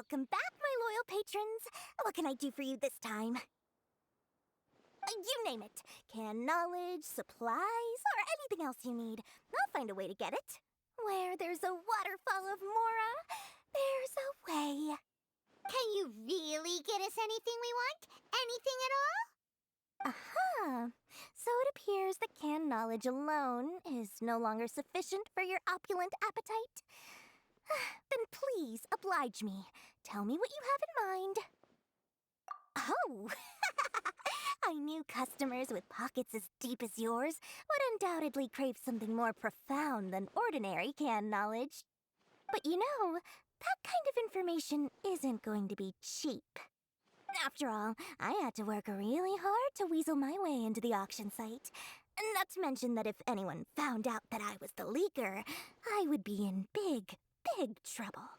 Welcome back, my loyal patrons. What can I do for you this time? You name it. Canned knowledge, supplies, or anything else you need. I'll find a way to get it. Where there's a waterfall of Mora, there's a way. Can you really get us anything we want? Anything at all? Aha! So it appears that canned knowledge alone is no longer sufficient for your opulent appetite. Then please oblige me. Tell me what you have in mind. Oh! I knew customers with pockets as deep as yours would undoubtedly crave something more profound than ordinary canned knowledge. But you know, that kind of information isn't going to be cheap. After all, I had to work really hard to weasel my way into the auction site. Not to mention that if anyone found out that I was the leaker, I would be in big trouble.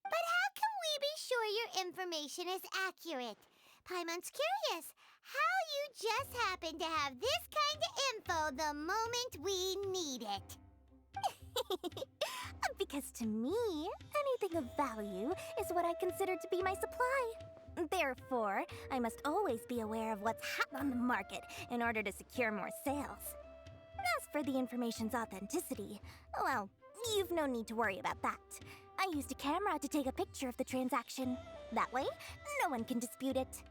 But how can we be sure your information is accurate? Paimon's curious how you just happen to have this kind of info the moment we need it. Because to me, anything of value is what I consider to be my supply. Therefore, I must always be aware of what's hot on the market in order to secure more sales. As for the information's authenticity, well, you've no need to worry about that. I used a camera to take a picture of the transaction. That way, no one can dispute it.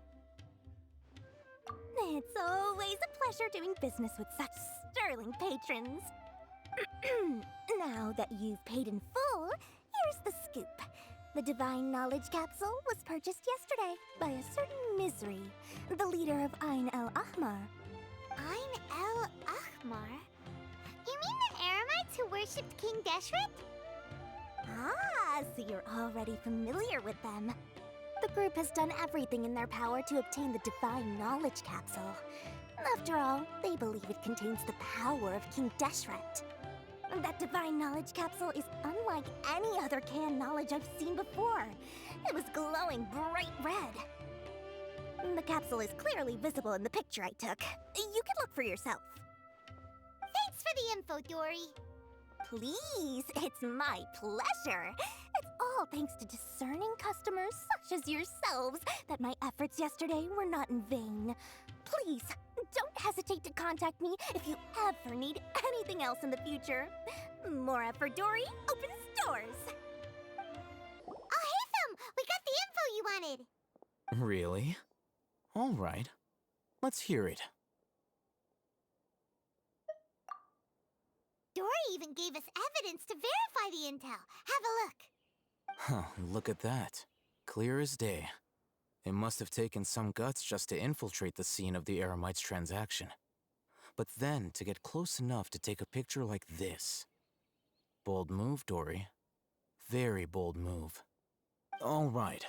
It's always a pleasure doing business with such sterling patrons. Now that you've paid in full, here's the scoop. The Divine Knowledge Capsule was purchased yesterday by a certain Misery, the leader of Ain el-Ahmar. Ain el-Ahmar? You mean the Aramites who worshipped King Deshret? Ah, so you're already familiar with them. The group has done everything in their power to obtain the Divine Knowledge Capsule. After all, they believe it contains the power of King Deshret. That Divine Knowledge Capsule is unlike any other canned knowledge I've seen before. It was glowing bright red. The capsule is clearly visible in the picture I took. You can look for yourself. Thanks for the info, Dory. Please, it's my pleasure. It's all thanks to discerning customers such as yourselves that my efforts yesterday were not in vain. Please, don't hesitate to contact me if you ever need anything else in the future. Mora for Dory opens doors. Oh, hey, Thumb! We got the info you wanted. Really? All right. Let's hear it. Dory even gave us evidence to verify the intel. Have a look. Huh, look at that. Clear as day. It must have taken some guts just to infiltrate the scene of the Aramites' transaction. But then to get close enough to take a picture like this. Bold move, Dory. Very bold move. All right.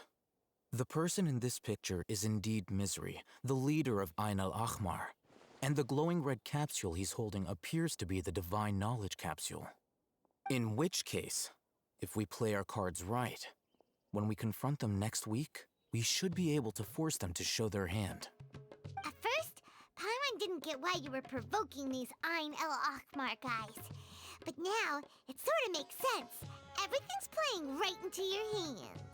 The person in this picture is indeed Misery, the leader of Ain el-Ahmar. And the glowing red capsule he's holding appears to be the Divine Knowledge Capsule. In which case, if we play our cards right, when we confront them next week, we should be able to force them to show their hand. At first, Paimon didn't get why you were provoking these Ain el-Ahmar guys. But now, it sort of makes sense. Everything's playing right into your hands.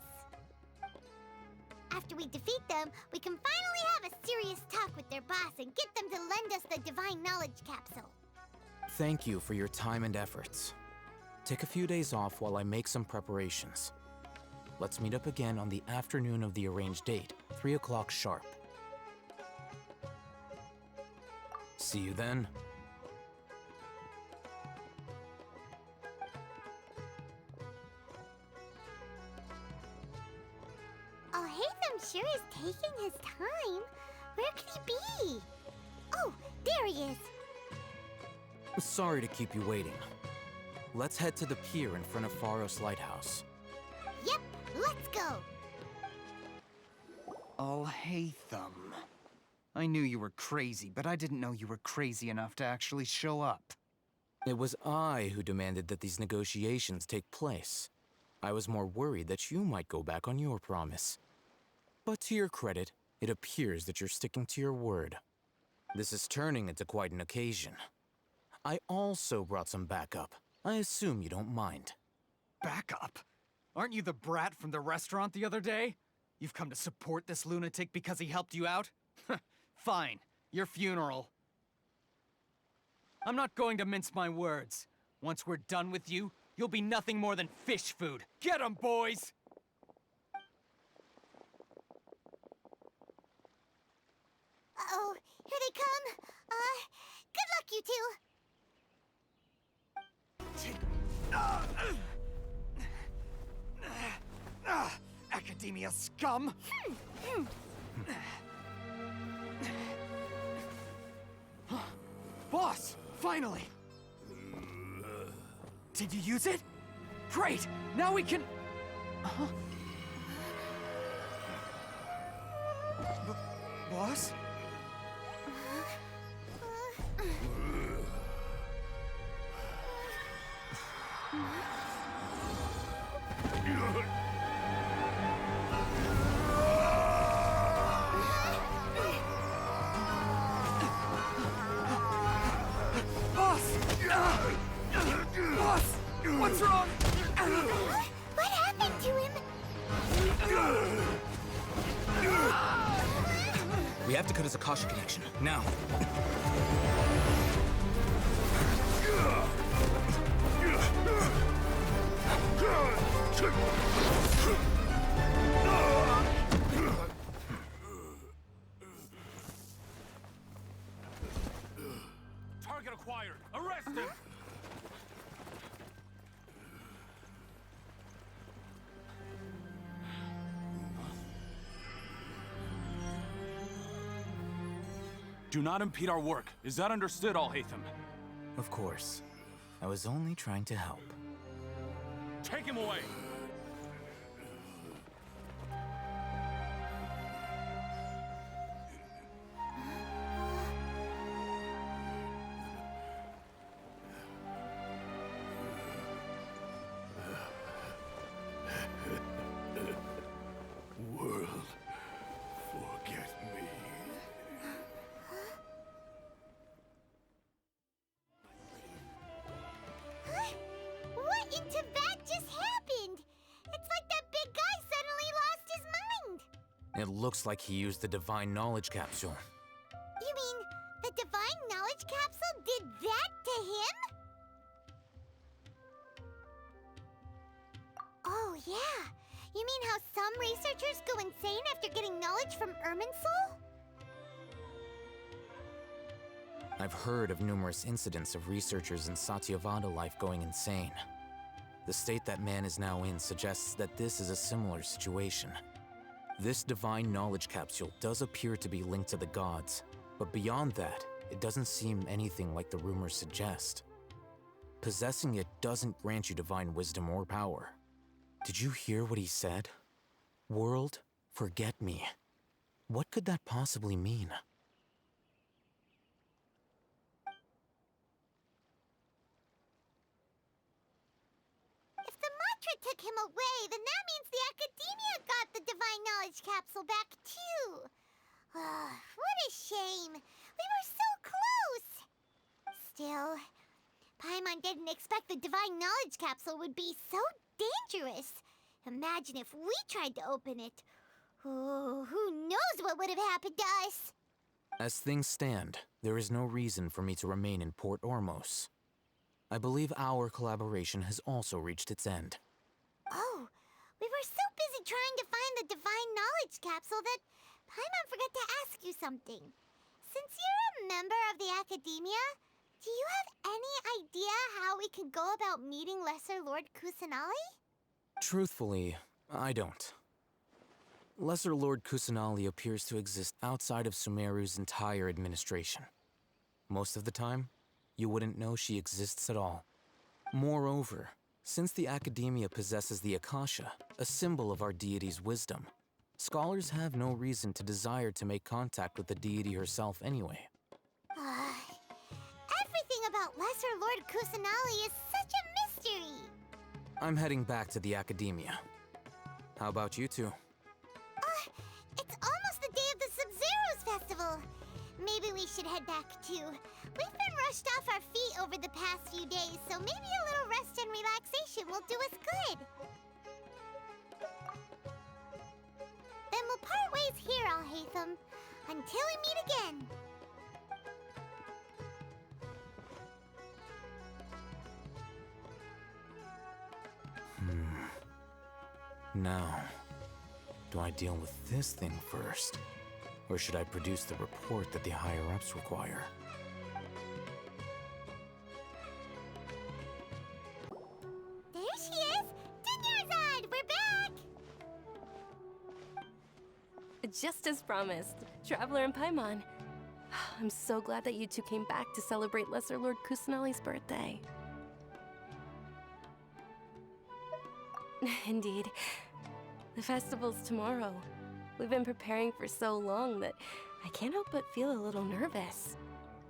After we defeat them, we can finally have a serious talk with their boss and get them to lend us the Divine Knowledge Capsule. Thank you for your time and efforts. Take a few days off while I make some preparations. Let's meet up again on the afternoon of the arranged date, 3 o'clock sharp. See you then. Oh, Hatham sure is taking his time. Where could he be? Oh, there he is. Sorry to keep you waiting. Let's head to the pier in front of Pharos Lighthouse. Yep, let's go. Oh, hey, Thumb. I knew you were crazy, but I didn't know you were crazy enough to actually show up. It was I who demanded that these negotiations take place. I was more worried that you might go back on your promise. But to your credit, it appears that you're sticking to your word. This is turning into quite an occasion. I also brought some backup. I assume you don't mind. Backup? Aren't you the brat from the restaurant the other day? You've come to support this lunatic because he helped you out? Fine, your funeral. I'm not going to mince my words. Once we're done with you, you'll be nothing more than fish food. Get 'em, boys! Uh-oh, here they come. Good luck, you two. Academia scum! Boss! Finally! Did you use it? Great! Now we can... Boss? Boss! What's wrong? What happened to him? We have to cut his Akasha connection, now. Target acquired. Arrest him! Do not impede our work. Is that understood, Al-Haytham? Of course. I was only trying to help. Take him away! World, forget me. What in Tibet just happened? It's like that big guy suddenly lost his mind. It looks like he used the Divine Knowledge Capsule. You mean the Divine Knowledge Capsule did that to him? Oh, yeah. You mean how some researchers go insane after getting knowledge from Irminsul? I've heard of numerous incidents of researchers in Satyavada life going insane. The state that man is now in suggests that this is a similar situation. This Divine Knowledge Capsule does appear to be linked to the gods, but beyond that, it doesn't seem anything like the rumors suggest. Possessing it doesn't grant you divine wisdom or power. Did you hear what he said? World, forget me. What could that possibly mean? If the mantra took him away, then that means the Academia got the Divine Knowledge Capsule back, too. What a shame. We were so close. Still, Paimon didn't expect the Divine Knowledge Capsule would be so dangerous. Imagine if we tried to open it. Oh, who knows what would have happened to us? As things stand, there is no reason for me to remain in Port Ormos. I believe our collaboration has also reached its end. Oh, we were so busy trying to find the Divine Knowledge Capsule that Paimon forgot to ask you something. Since you're a member of the Academia, do you have any idea how we can go about meeting Lesser Lord Kusanali? Truthfully, I don't. Lesser Lord Kusanali appears to exist outside of Sumeru's entire administration. Most of the time, you wouldn't know she exists at all. Moreover, since the Academia possesses the Akasha, a symbol of our deity's wisdom, scholars have no reason to desire to make contact with the deity herself anyway. Everything about Lesser Lord Kusanali is such a mystery. I'm heading back to the Academia. How about you two? It's almost the day of the Sabzeruz festival. Maybe we should head back too. We've been rushed off our feet over the past few days, so maybe a little rest and relaxation will do us good. Latham. Until we meet again. Now, do I deal with this thing first? Or should I produce the report that the higher-ups require? There she is! Dunyarzad, we're back! Just as promised, Traveler and Paimon. I'm so glad that you two came back to celebrate Lesser Lord Kusanali's birthday. Indeed. The festival's tomorrow. We've been preparing for so long that I can't help but feel a little nervous.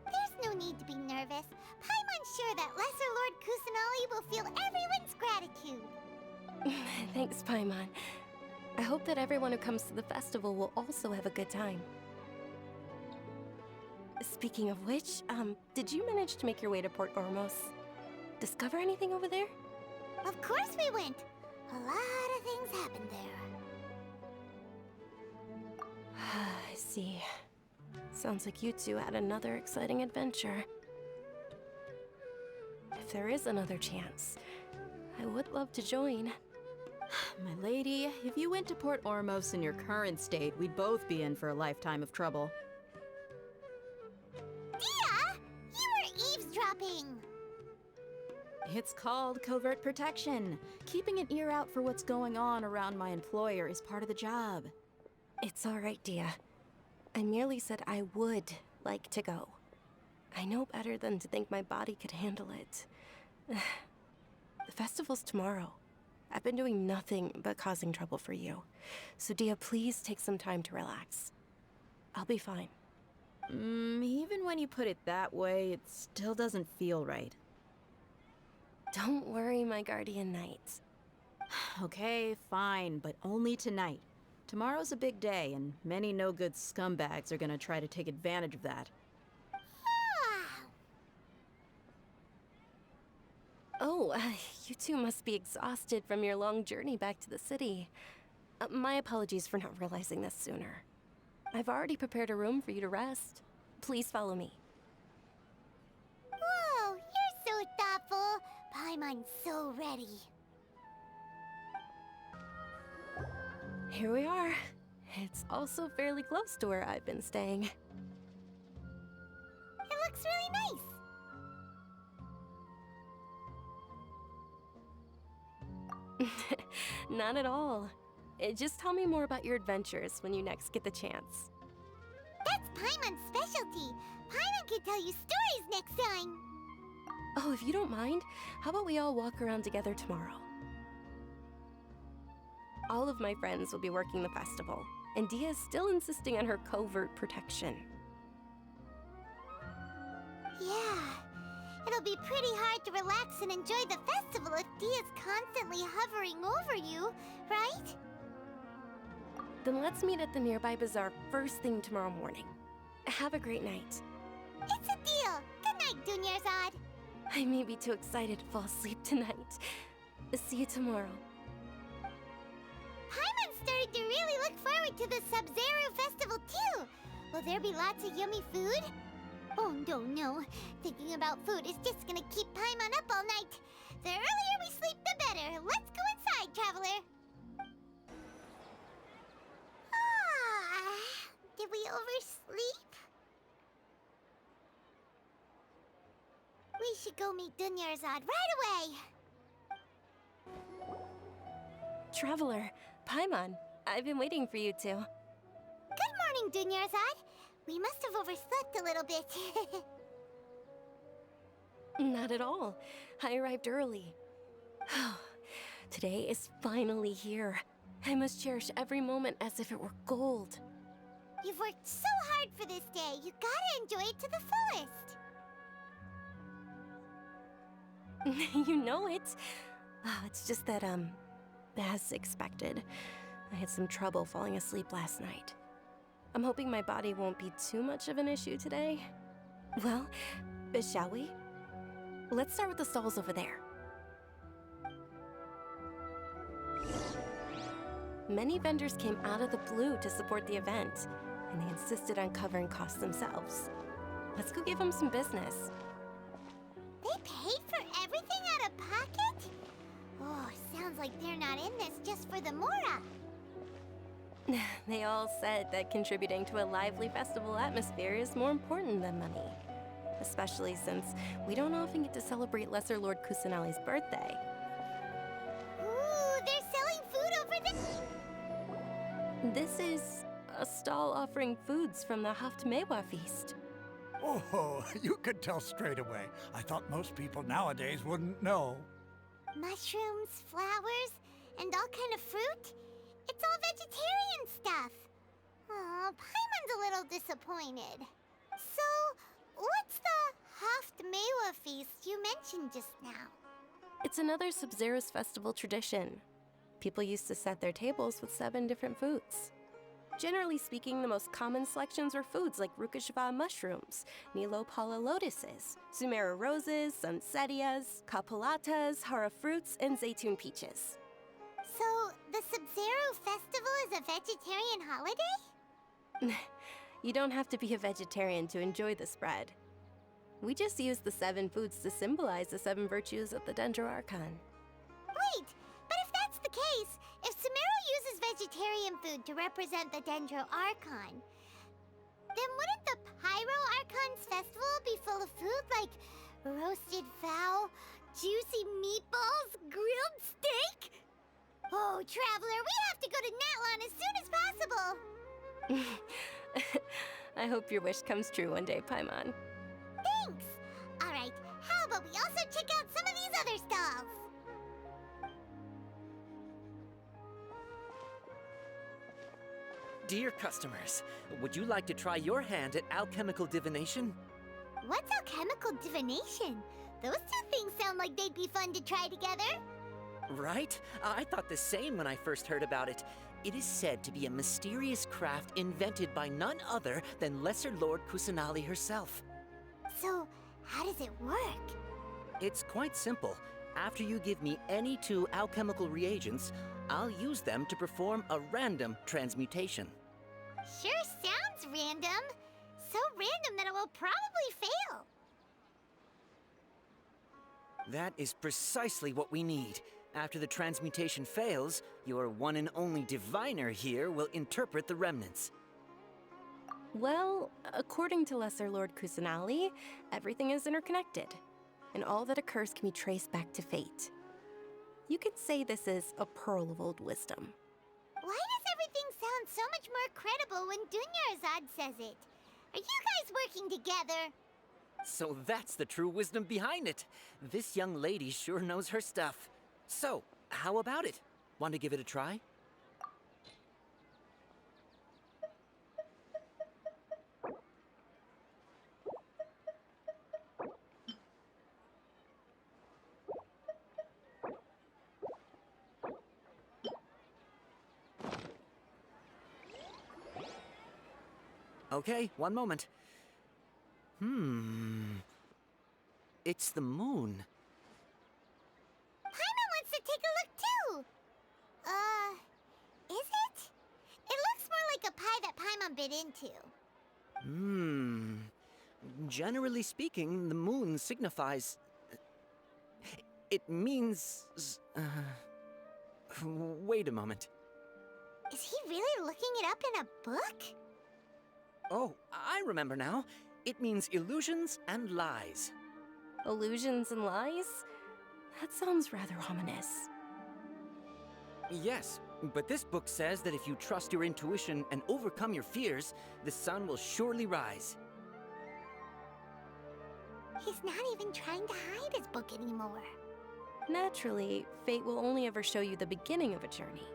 There's no need to be nervous. Paimon's sure that Lesser Lord Kusanali will feel everyone's gratitude. Thanks, Paimon. I hope that everyone who comes to the festival will also have a good time. Speaking of which, did you manage to make your way to Port Ormos? Discover anything over there? Of course we went. A lot of things happened there. I see. Sounds like you two had another exciting adventure. If there is another chance, I would love to join. My lady, if you went to Port Ormos in your current state, we'd both be in for a lifetime of trouble. Dia! You were eavesdropping! It's called covert protection. Keeping an ear out for what's going on around my employer is part of the job. It's all right, Dia. I merely said I would like to go. I know better than to think my body could handle it. The festival's tomorrow. I've been doing nothing but causing trouble for you. So Dia, please take some time to relax. I'll be fine. Even when you put it that way, it still doesn't feel right. Don't worry, my guardian knight. Okay, fine, but only tonight. Tomorrow's a big day, and many no-good scumbags are gonna try to take advantage of that. Oh, you two must be exhausted from your long journey back to the city. My apologies for not realizing this sooner. I've already prepared a room for you to rest. Please follow me. Whoa, you're so thoughtful. Paimon's so ready. Here we are. It's also fairly close to where I've been staying. It looks really nice. Not at all. Just tell me more about your adventures when you next get the chance. That's Paimon's specialty. Paimon can tell you stories next time. Oh, if you don't mind, how about we all walk around together tomorrow? All of my friends will be working the festival, and Dia is still insisting on her covert protection. Yeah, it'll be pretty hard to relax and enjoy the festival if Dia's constantly hovering over you, right? Then let's meet at the nearby bazaar first thing tomorrow morning. Have a great night. It's a deal. Good night, Dunyarzad. I may be too excited to fall asleep tonight. See you tomorrow. Paimon's started to really look forward to the Sabzeruz festival too. Will there be lots of yummy food? Oh no. Thinking about food is just gonna keep Paimon up all night. The earlier we sleep, the better. Let's go inside, traveler. Did we oversleep? We should go meet Dunyarzad right away. Traveler, Paimon, I've been waiting for you two. Good morning, Dunyarzad. We must have overslept a little bit. Not at all. I arrived early. Today is finally here. I must cherish every moment as if it were gold. You've worked so hard for this day. You gotta enjoy it to the fullest. You know it. It's just that, as expected, I had some trouble falling asleep last night. I'm hoping my body won't be too much of an issue today. Well, shall we? Let's start with the stalls over there. Many vendors came out of the blue to support the event. and they insisted on covering costs themselves. Let's go give them some business. They paid for everything out of pocket? Oh, sounds like they're not in this just for the Mora. They all said that contributing to a lively festival atmosphere is more important than money. Especially since we don't often get to celebrate Lesser Lord Kusanali's birthday. Ooh, they're selling food over there. This is a stall offering foods from the Haftmewa feast. Oh, you could tell straight away. I thought most people nowadays wouldn't know. Mushrooms, flowers, and all kind of fruit? It's all vegetarian stuff. Oh, Paimon's a little disappointed. So, what's the Haftmewa feast you mentioned just now? It's another Sabzeruz festival tradition. People used to set their tables with 7 different foods. Generally speaking, the most common selections were foods like Rukashva mushrooms, Nilopala lotuses, Sumera roses, Sunsetias, Kapulatas, Hara fruits, and Zaytun peaches. So, the Sabzeruz festival is a vegetarian holiday? You don't have to be a vegetarian to enjoy the spread. We just use the 7 foods to symbolize the 7 virtues of the Dendro Archon. Wait, but if that's the case, if Samara uses vegetarian food to represent the Dendro Archon, then wouldn't the Pyro Archon's festival be full of food like roasted fowl, juicy meatballs, grilled steak? Oh, Traveler, we have to go to Natlan as soon as possible. I hope your wish comes true one day, Paimon. Thanks. All right, how about we also check out some of these other stalls? Dear customers, would you like to try your hand at alchemical divination? What's alchemical divination? Those two things sound like they'd be fun to try together. Right? I thought the same when I first heard about it. It is said to be a mysterious craft invented by none other than Lesser Lord Kusanali herself. So, how does it work? It's quite simple. After you give me any 2 alchemical reagents, I'll use them to perform a random transmutation. Sure sounds random. So random that it will probably fail. That is precisely what we need. After the transmutation fails, your one and only diviner here will interpret the remnants. Well, according to Lesser Lord Kusanali, everything is interconnected, and all that occurs can be traced back to fate. You could say this is a pearl of old wisdom. Why does everything sound so much more credible when Dunyarzad says it? Are you guys working together? So that's the true wisdom behind it. This young lady sure knows her stuff. So, how about it? Want to give it a try? Okay, one moment. It's the moon. Paimon wants to take a look too. Is it? It looks more like a pie that Paimon bit into. Generally speaking, the moon signifies... It means... Wait a moment. Is he really looking it up in a book? Oh, I remember now. It means illusions and lies. Illusions and lies? That sounds rather ominous. Yes, but this book says that if you trust your intuition and overcome your fears, the sun will surely rise. He's not even trying to hide his book anymore. Naturally, fate will only ever show you the beginning of a journey.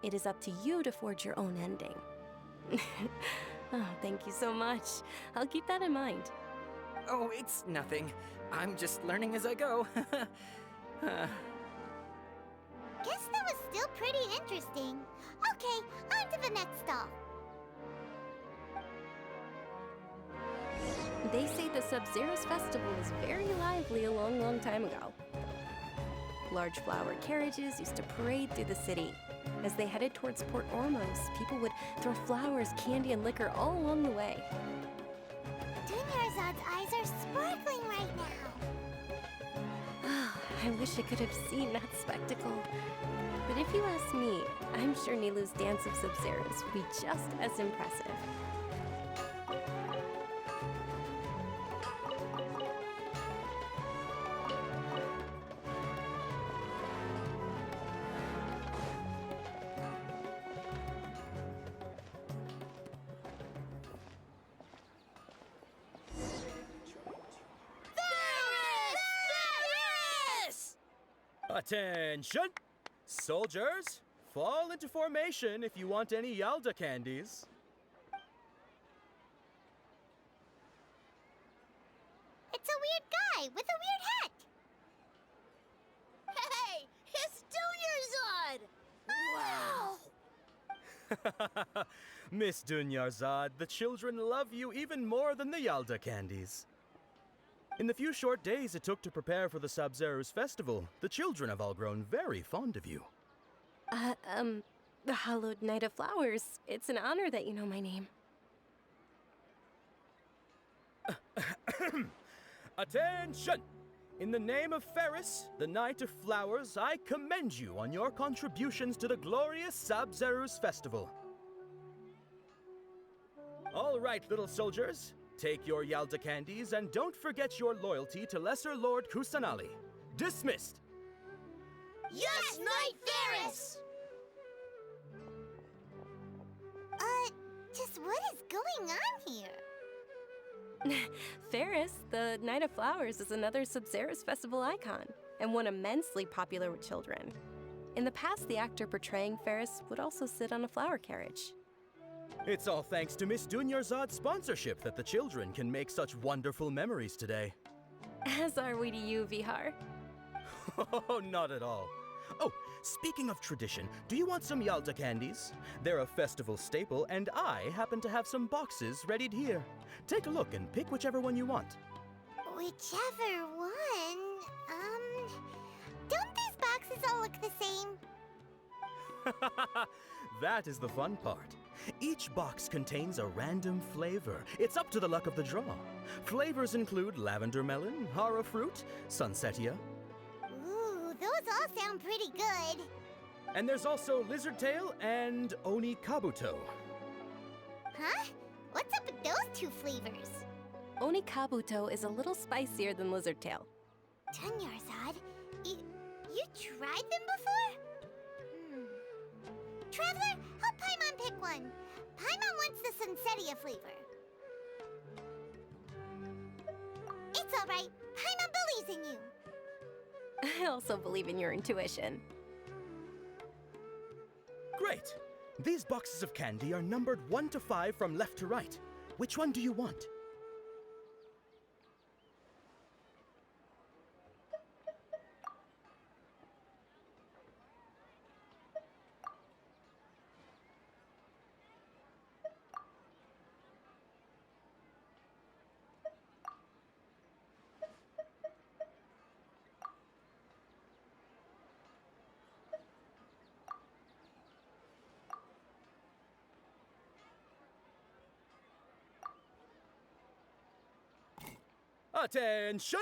It is up to you to forge your own ending. Oh, thank you so much. I'll keep that in mind. Oh, it's nothing. I'm just learning as I go. Guess that was still pretty interesting. Okay, on to the next stall. They say the Sabzeruz festival was very lively a long time ago. Large flower carriages used to parade through the city. As they headed towards Port Ormos, people would throw flowers, candy, and liquor all along the way. Dunyarzad's eyes are sparkling right now. I wish I could have seen that spectacle. But if you ask me, I'm sure Nilu's dance of Sabzeruz would be just as impressive. Attention! Soldiers, fall into formation if you want any Yalda candies. It's a weird guy with a weird hat. Hey, it's Dunyarzad! Wow! Miss Dunyarzad, the children love you even more than the Yalda candies. In the few short days it took to prepare for the Sabzeruz festival, the children have all grown very fond of you. The Hallowed Night of Flowers. It's an honor that you know my name. Attention! In the name of Ferris, the Knight of Flowers, I commend you on your contributions to the glorious Sabzeruz festival. All right, little soldiers. Take your Yalda candies and don't forget your loyalty to Lesser Lord Kusanali. Dismissed! Yes, Knight Ferris! Just what is going on here? Ferris, the Night of Flowers, is another Sabzeruz festival icon, and one immensely popular with children. In the past, the actor portraying Ferris would also sit on a flower carriage. It's all thanks to Miss Dunyarzad's sponsorship that the children can make such wonderful memories today. As are we to you, Vihar. Oh, not at all. Oh, speaking of tradition, do you want some Yalda candies? They're a festival staple, and I happen to have some boxes readied here. Take a look and pick whichever one you want. Whichever one. Don't these boxes all look the same? That is the fun part. Each box contains a random flavor. It's up to the luck of the draw. Flavors include lavender melon, hara fruit, sunsetia. Ooh, those all sound pretty good. And there's also lizard tail and oni kabuto. Huh? What's up with those two flavors? Oni Kabuto is a little spicier than Lizard Tail. Dunyarzad, you tried them before? Traveler, help Paimon pick one. Paimon wants the Sunsetia flavor. It's all right. Paimon believes in you. I also believe in your intuition. Great! These boxes of candy are numbered 1 to 5 from left to right. Which one do you want? Attention!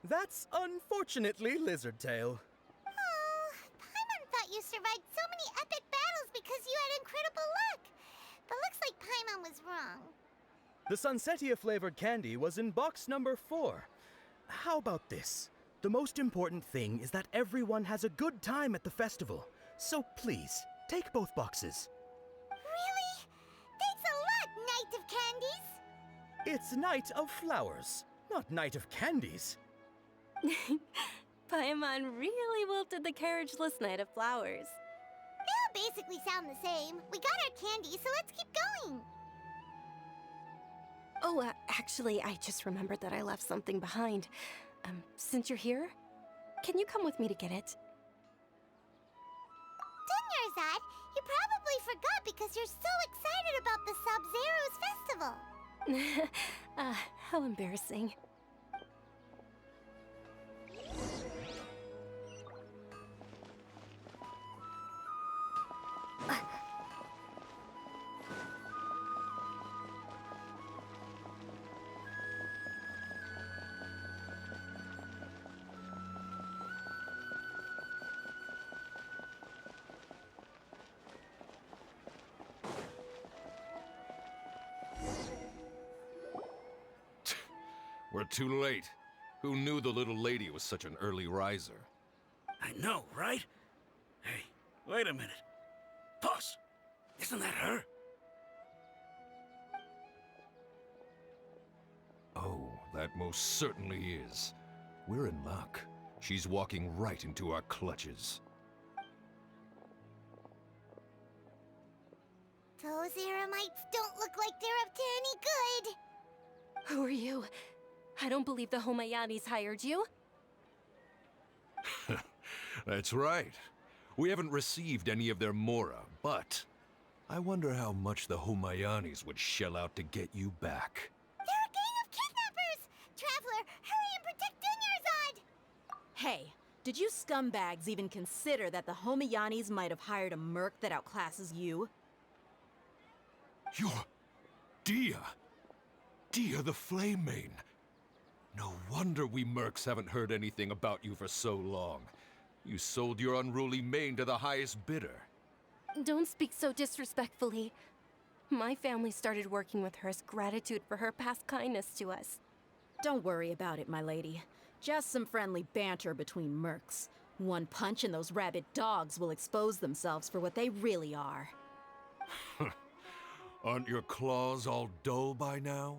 That's unfortunately Lizard Tail. Oh, Paimon thought you survived so many epic battles because you had incredible luck. But looks like Paimon was wrong. The Sunsetia flavored candy was in box number 4. How about this? The most important thing is that everyone has a good time at the festival. So please, take both boxes. Really? Thanks a lot, Knight of Candies. It's Night of Flowers, not Night of Candies. Paimon really wilted the carriageless Night of Flowers. They all basically sound the same. We got our candy, so let's keep going. Oh, actually, I just remembered that I left something behind. Since you're here, can you come with me to get it? Dunyarzad, you probably forgot because you're so excited about the Sabzeruz festival. How embarrassing. We're too late. Who knew the little lady was such an early riser? I know, right? Hey, wait a minute. Boss, isn't that her? Oh, that most certainly is. We're in luck. She's walking right into our clutches. Those Eremites don't look like they're up to any good. Who are you? I don't believe the Homayanis hired you. That's right. We haven't received any of their Mora, but I wonder how much the Homayanis would shell out to get you back. They're a gang of kidnappers! Traveler, hurry and protect Dunyarzad! Hey, did you scumbags even consider that the Homayanis might have hired a merc that outclasses you? You're... Dia! Dia the Flame Main! No wonder we mercs haven't heard anything about you for so long. You sold your unruly mane to the highest bidder. Don't speak so disrespectfully. My family started working with her as gratitude for her past kindness to us. Don't worry about it, my lady. Just some friendly banter between mercs. One punch and those rabid dogs will expose themselves for what they really are. Aren't your claws all dull by now?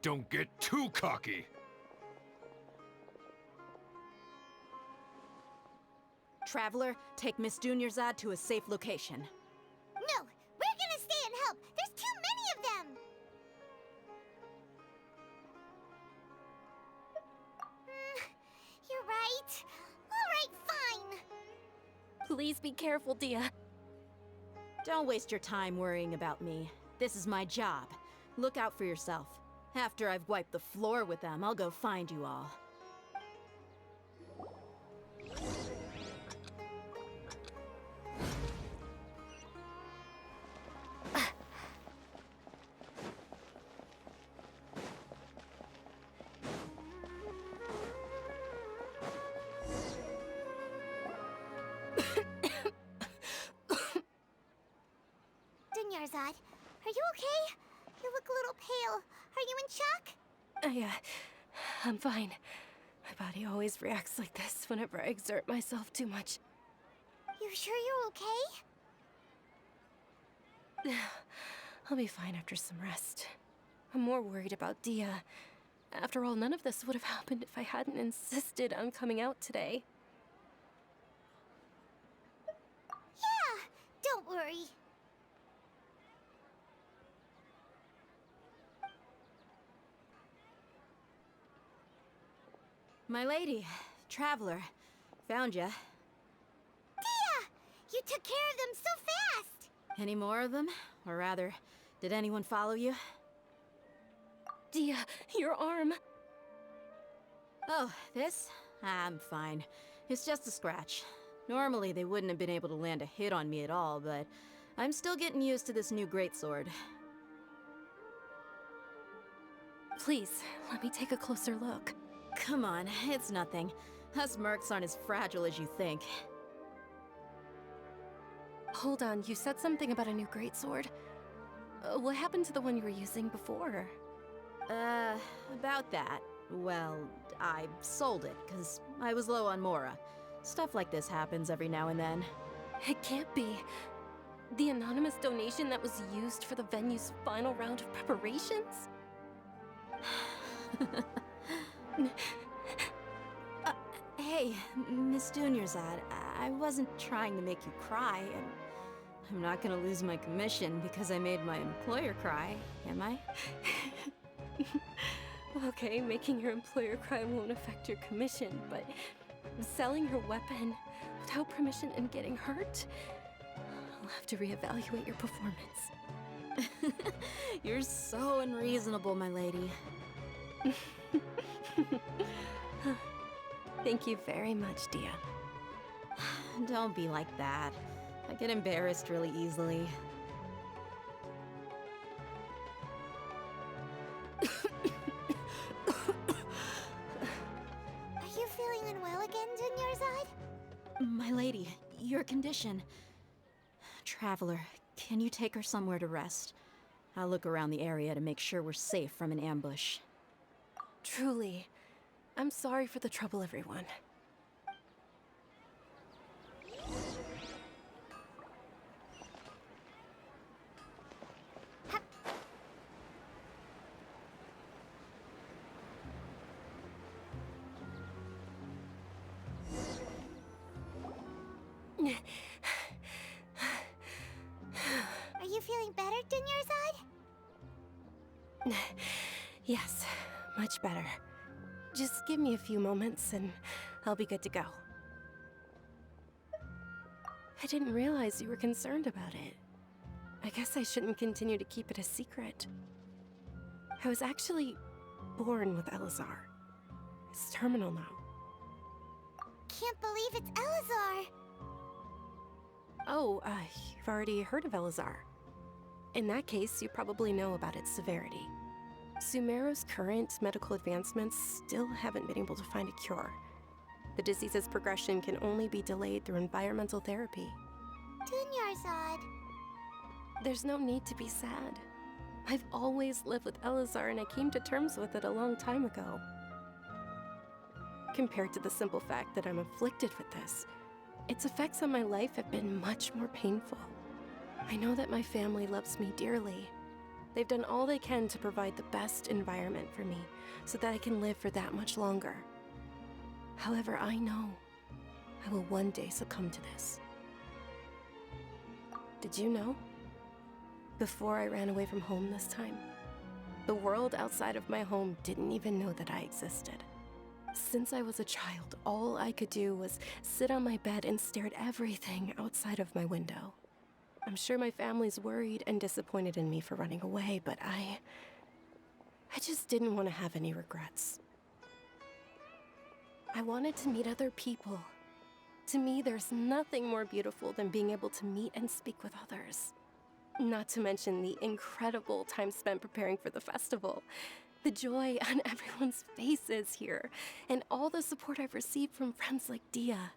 Don't get too cocky! Traveler, take Miss Dunyarzad to a safe location. No, we're gonna stay and help. There's too many of them. You're right. All right, fine. Please be careful, Dia. Don't waste your time worrying about me. This is my job. Look out for yourself. After I've wiped the floor with them, I'll go find you all. Dunyarzad, are you okay? You look a little pale. Are you in shock? I'm fine. My body always reacts like this whenever I exert myself too much. You sure you're okay? I'll be fine after some rest. I'm more worried about Dia. After all, none of this would have happened if I hadn't insisted on coming out today. Yeah, don't worry. My lady, Traveler, found ya. Dia! You took care of them so fast! Any more of them? Or rather, did anyone follow you? Dia, your arm. Oh, this? I'm fine. It's just a scratch. Normally, they wouldn't have been able to land a hit on me at all, but I'm still getting used to this new greatsword. Please, let me take a closer look. Come on, it's nothing. Us mercs aren't as fragile as you think. Hold on, you said something about a new greatsword. What happened to the one you were using before? About that. Well, I sold it, because I was low on Mora. Stuff like this happens every now and then. It can't be. The anonymous donation that was used for the venue's final round of preparations? Hey, Miss Dunyarzad, I wasn't trying to make you cry, and I'm not gonna lose my commission because I made my employer cry, am I? Okay, making your employer cry won't affect your commission, but selling your weapon without permission and getting hurt? I'll have to reevaluate your performance. You're so unreasonable, my lady. Thank you very much, Dia. Don't be like that. I I get embarrassed really easily. Are you feeling unwell again, Dunyarzad? My lady, your condition. Traveler, can you take her somewhere to rest? I'll look around the area to make sure we're safe from an ambush. Truly, I'm sorry for the trouble, everyone. Are you feeling better, Dunyarzad? Yes, much better. Just give me a few moments and I'll be good to go. I didn't realize you were concerned about it. I guess I shouldn't continue to keep it a secret. I was actually born with Elazar. It's terminal now. Can't believe it's Elazar! Oh, you've already heard of Elazar. In that case, you probably know about its severity. Sumeru's current medical advancements still haven't been able to find a cure. The disease's progression can only be delayed through environmental therapy. Dunyarzad. There's no need to be sad. I've always lived with Elazar and I came to terms with it a long time ago. Compared to the simple fact that I'm afflicted with this, its effects on my life have been much more painful. I know that my family loves me dearly. They've done all they can to provide the best environment for me so that I can live for that much longer. However, I know I will one day succumb to this. Did you know? Before I ran away from home this time, the world outside of my home didn't even know that I existed. Since I was a child, all I could do was sit on my bed and stare at everything outside of my window. I'm sure my family's worried and disappointed in me for running away, but I just didn't want to have any regrets. I wanted to meet other people. To me, there's nothing more beautiful than being able to meet and speak with others. Not to mention the incredible time spent preparing for the festival. The joy on everyone's faces here, and all the support I've received from friends like Dia.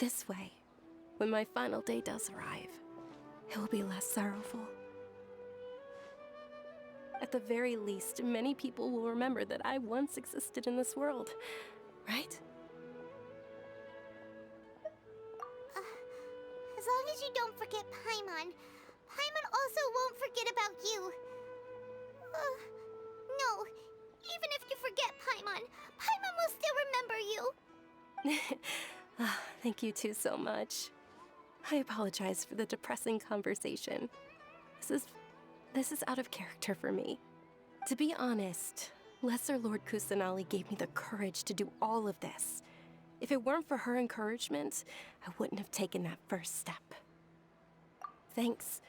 This way, when my final day does arrive, it will be less sorrowful. At the very least, many people will remember that I once existed in this world, right? As long as you don't forget Paimon, Paimon also won't forget about you. No, even if you forget Paimon, Paimon will still remember you. Thank you two so much. I apologize for the depressing conversation. This is out of character for me. To be honest, Lesser Lord Kusanali gave me the courage to do all of this. If it weren't for her encouragement, I wouldn't have taken that first step. Thanks.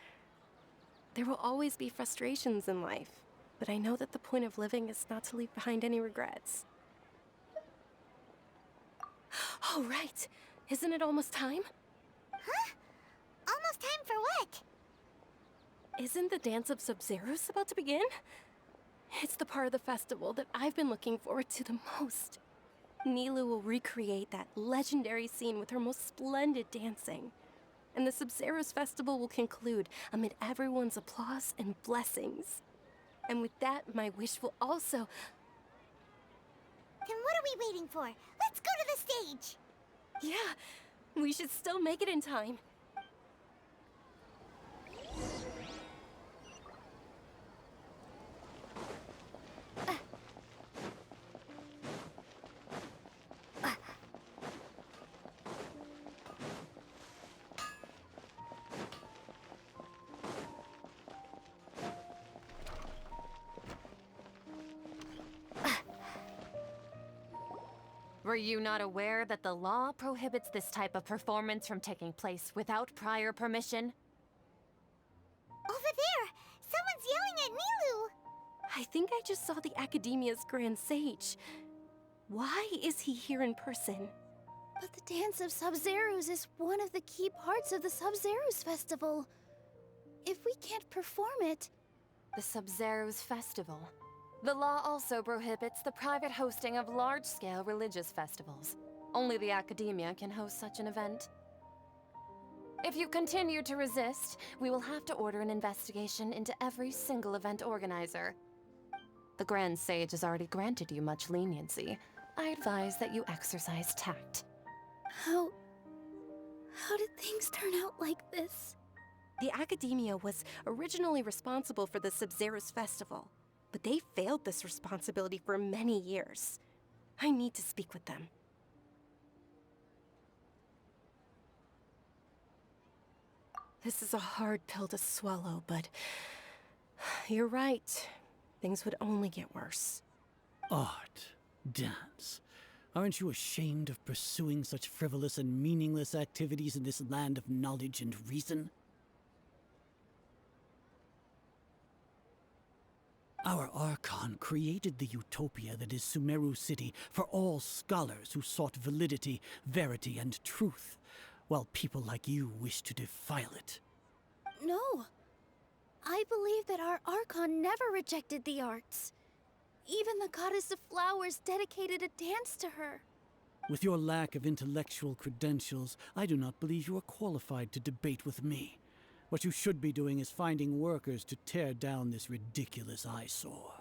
There will always be frustrations in life, but I know that the point of living is not to leave behind any regrets. Oh, right. Isn't it almost time? Huh? Almost time for what? Isn't the dance of Sabzeruz about to begin? It's the part of the festival that I've been looking forward to the most. Nilu will recreate that legendary scene with her most splendid dancing. And the Sabzeruz festival will conclude amid everyone's applause and blessings. And with that, my wish will also... Then what are we waiting for? Let's go to the stage! Yeah, we should still make it in time. Were you not aware that the law prohibits this type of performance from taking place without prior permission? Over there! Someone's yelling at Nilu! I think I just saw the Academia's Grand Sage. Why is he here in person? But the Dance of Sabzeruz is one of the key parts of the Sabzeruz festival. If we can't perform it... The Sabzeruz Festival. The law also prohibits the private hosting of large-scale religious festivals. Only the academia can host such an event. If you continue to resist, we will have to order an investigation into every single event organizer. The Grand Sage has already granted you much leniency. I advise that you exercise tact. How did things turn out like this? The Academia was originally responsible for the Sabzeruz Festival, but they failed this responsibility for many years. I need to speak with them. This is a hard pill to swallow, but you're right. Things would only get worse. Art, dance. Aren't you ashamed of pursuing such frivolous and meaningless activities in this land of knowledge and reason? Our Archon created the utopia that is Sumeru City for all scholars who sought validity, verity, and truth, while people like you wish to defile it. No. I believe that our Archon never rejected the arts. Even the goddess of flowers dedicated a dance to her. With your lack of intellectual credentials, I do not believe you are qualified to debate with me. What you should be doing is finding workers to tear down this ridiculous eyesore.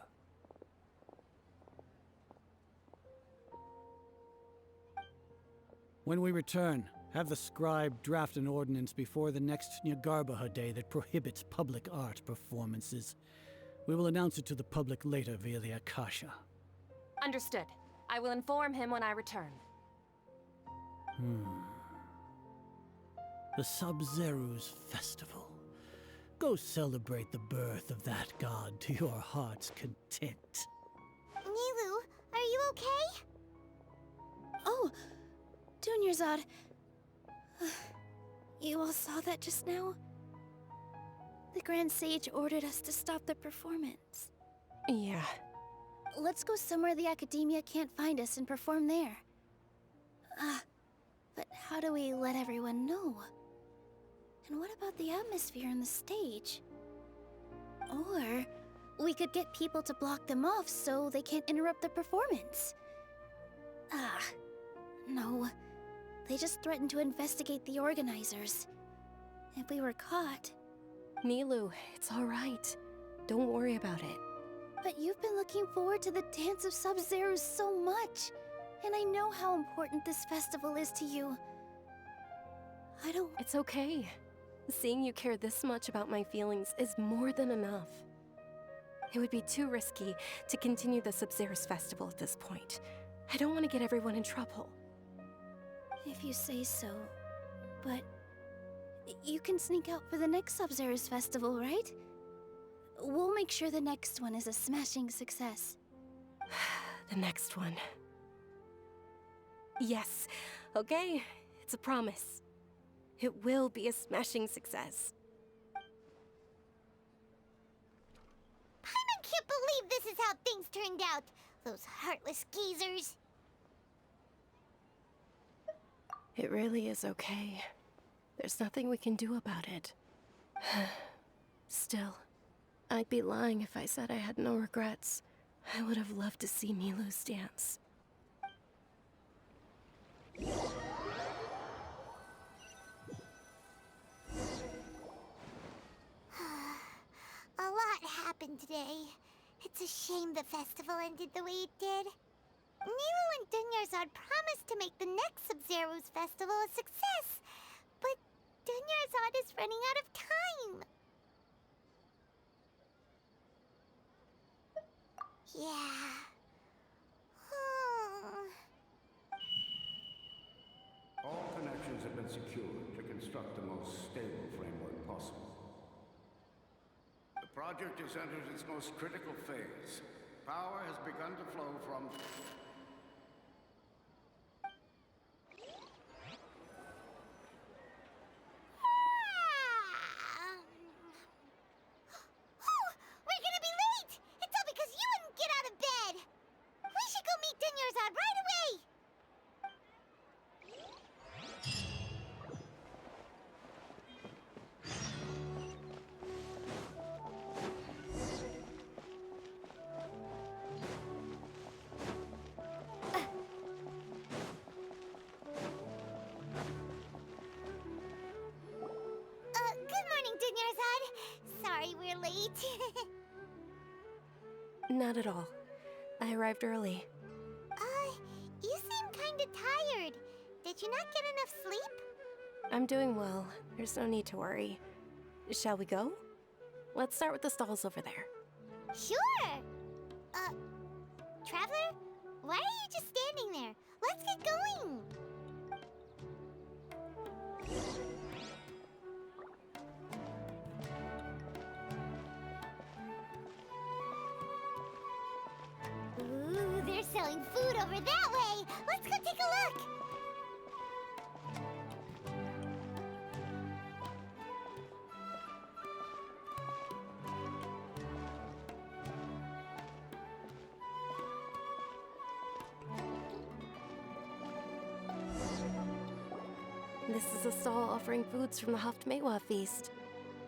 When we return, have the scribe draft an ordinance before the next Nyargarbaha Day that prohibits public art performances. We will announce it to the public later via the Akasha. Understood. I will inform him when I return. The Sabzeruz Festival. Go celebrate the birth of that god to your heart's content. Nilu, are you okay? Oh, Dunyarzad. You all saw that just now? The Grand Sage ordered us to stop the performance. Yeah. Let's go somewhere the Academia can't find us and perform there. But how do we let everyone know? And what about the atmosphere and the stage? Or we could get people to block them off so they can't interrupt the performance. No. They just threatened to investigate the organizers. If we were caught... Nilu, it's all right. Don't worry about it. But you've been looking forward to the Dance of Sabzeruz so much. And I know how important this festival is to you. I don't... It's okay. Seeing you care this much about my feelings is more than enough. It would be too risky to continue the Sabzeruz festival at this point. I don't want to get everyone in trouble. If you say so. But... you can sneak out for the next Sabzeruz festival, right? We'll make sure the next one is a smashing success. The next one. Yes. Okay. It's a promise. It will be a smashing success. Paimon can't believe this is how things turned out. Those heartless geezers. It really is okay. There's nothing we can do about it. Still, I'd be lying if I said I had no regrets. I would have loved to see Nilu's dance. A lot happened today. It's a shame the festival ended the way it did. Nilu and Dunyarzad promised to make the next Sabzeruz festival a success, but Dunyarzad is running out of time. Yeah. All connections have been secured to construct the most stable framework possible. The project has entered its most critical phase. Power has begun to flow from... We're gonna be late! It's all because you wouldn't get out of bed! We should go meet Dunyarzad right away! sorry we're late. Not at all. I arrived early. You seem kinda tired. Did you not get enough sleep? I'm doing well. There's no need to worry. Shall we go? Let's start with the stalls over there. Sure! Traveler? Why are you just standing there? Let's get going! Ooh, they're selling food over that way! Let's go take a look! This is a stall offering foods from the Haftmewa feast.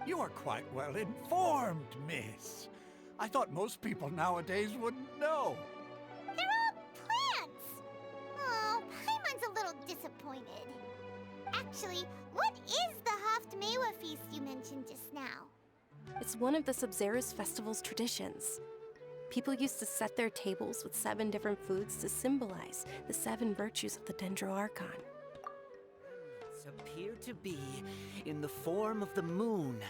You are quite well informed, miss. I thought most people nowadays wouldn't know. They're all plants! Oh, Paimon's a little disappointed. Actually, what is the Haftmewa feast you mentioned just now? It's one of the Sabzeruz festival's traditions. People used to set their tables with 7 different foods to symbolize the 7 virtues of the Dendroarchon. Appear to be in the form of the moon.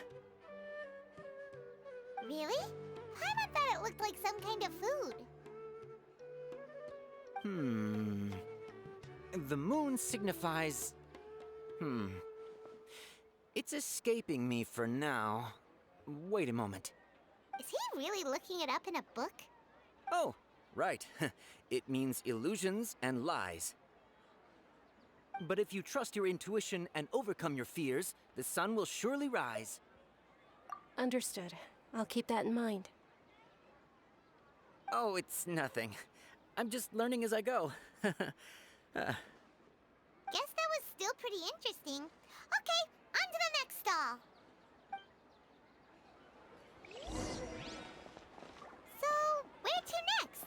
Really? Paimon thought it looked like some kind of food. The moon signifies... It's escaping me for now. Wait a moment. Is he really looking it up in a book? Oh, right. It means illusions and lies. But if you trust your intuition and overcome your fears, the sun will surely rise. Understood. I'll keep that in mind. Oh, it's nothing. I'm just learning as I go. Guess that was still pretty interesting. Okay, on to the next stall. So, where to next?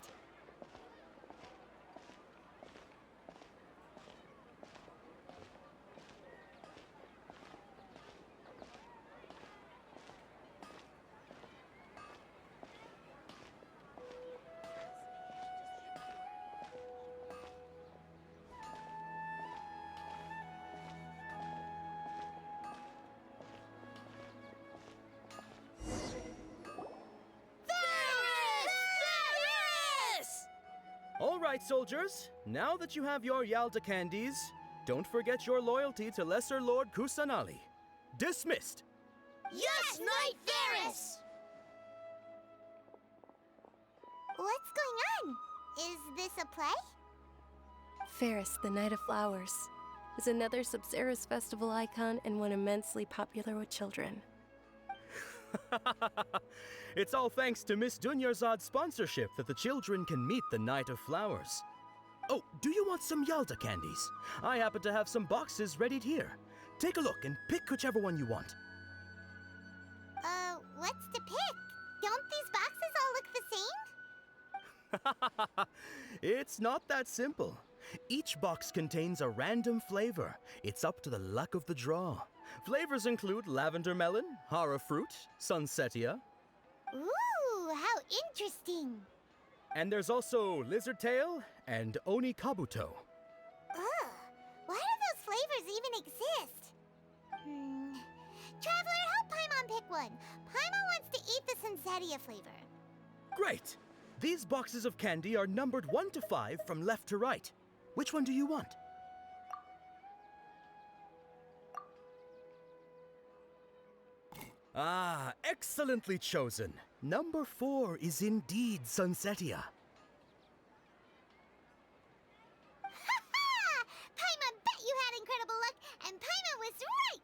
All right, soldiers. Now that you have your Yalda candies, don't forget your loyalty to Lesser Lord Kusanali. Dismissed! Yes, Knight Varys! What's going on? Is this a play? Ferris, the Knight of Flowers, is another Sabzeruz festival icon and one immensely popular with children. It's all thanks to Miss Dunyarzad's sponsorship that the children can meet the Knight of Flowers. Oh, do you want some Yalda candies? I happen to have some boxes readied here. Take a look and pick whichever one you want. What's to pick? Don't these boxes all look the same? It's not that simple. Each box contains a random flavor. It's up to the luck of the draw. Flavors include lavender melon, hara fruit, sunsetia. Ooh, how interesting. And there's also lizard tail and oni kabuto. Ugh, why do those flavors even exist? Traveler, help Paimon pick one. Paimon wants to eat the sunsetia flavor. Great! These boxes of candy are numbered 1 to 5 from left to right. Which one do you want? Ah, excellently chosen. Number 4 is indeed Sunsetia. Ha-ha! Paimon bet you had incredible luck, and Paimon was right!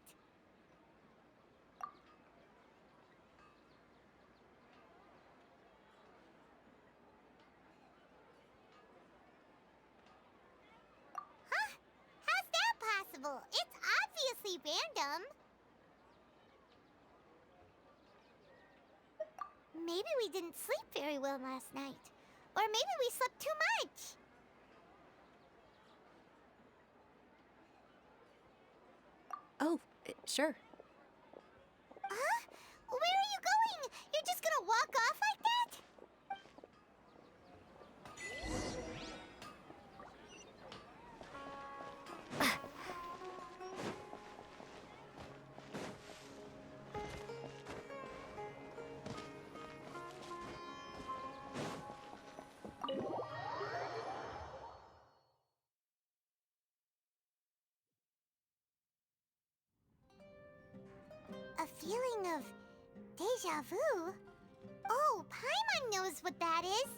Huh? How's that possible? It's obviously random. Maybe we didn't sleep very well last night. Or maybe we slept too much. Oh, sure. Huh? Where are you Deja vu? Oh, Paimon knows what that is.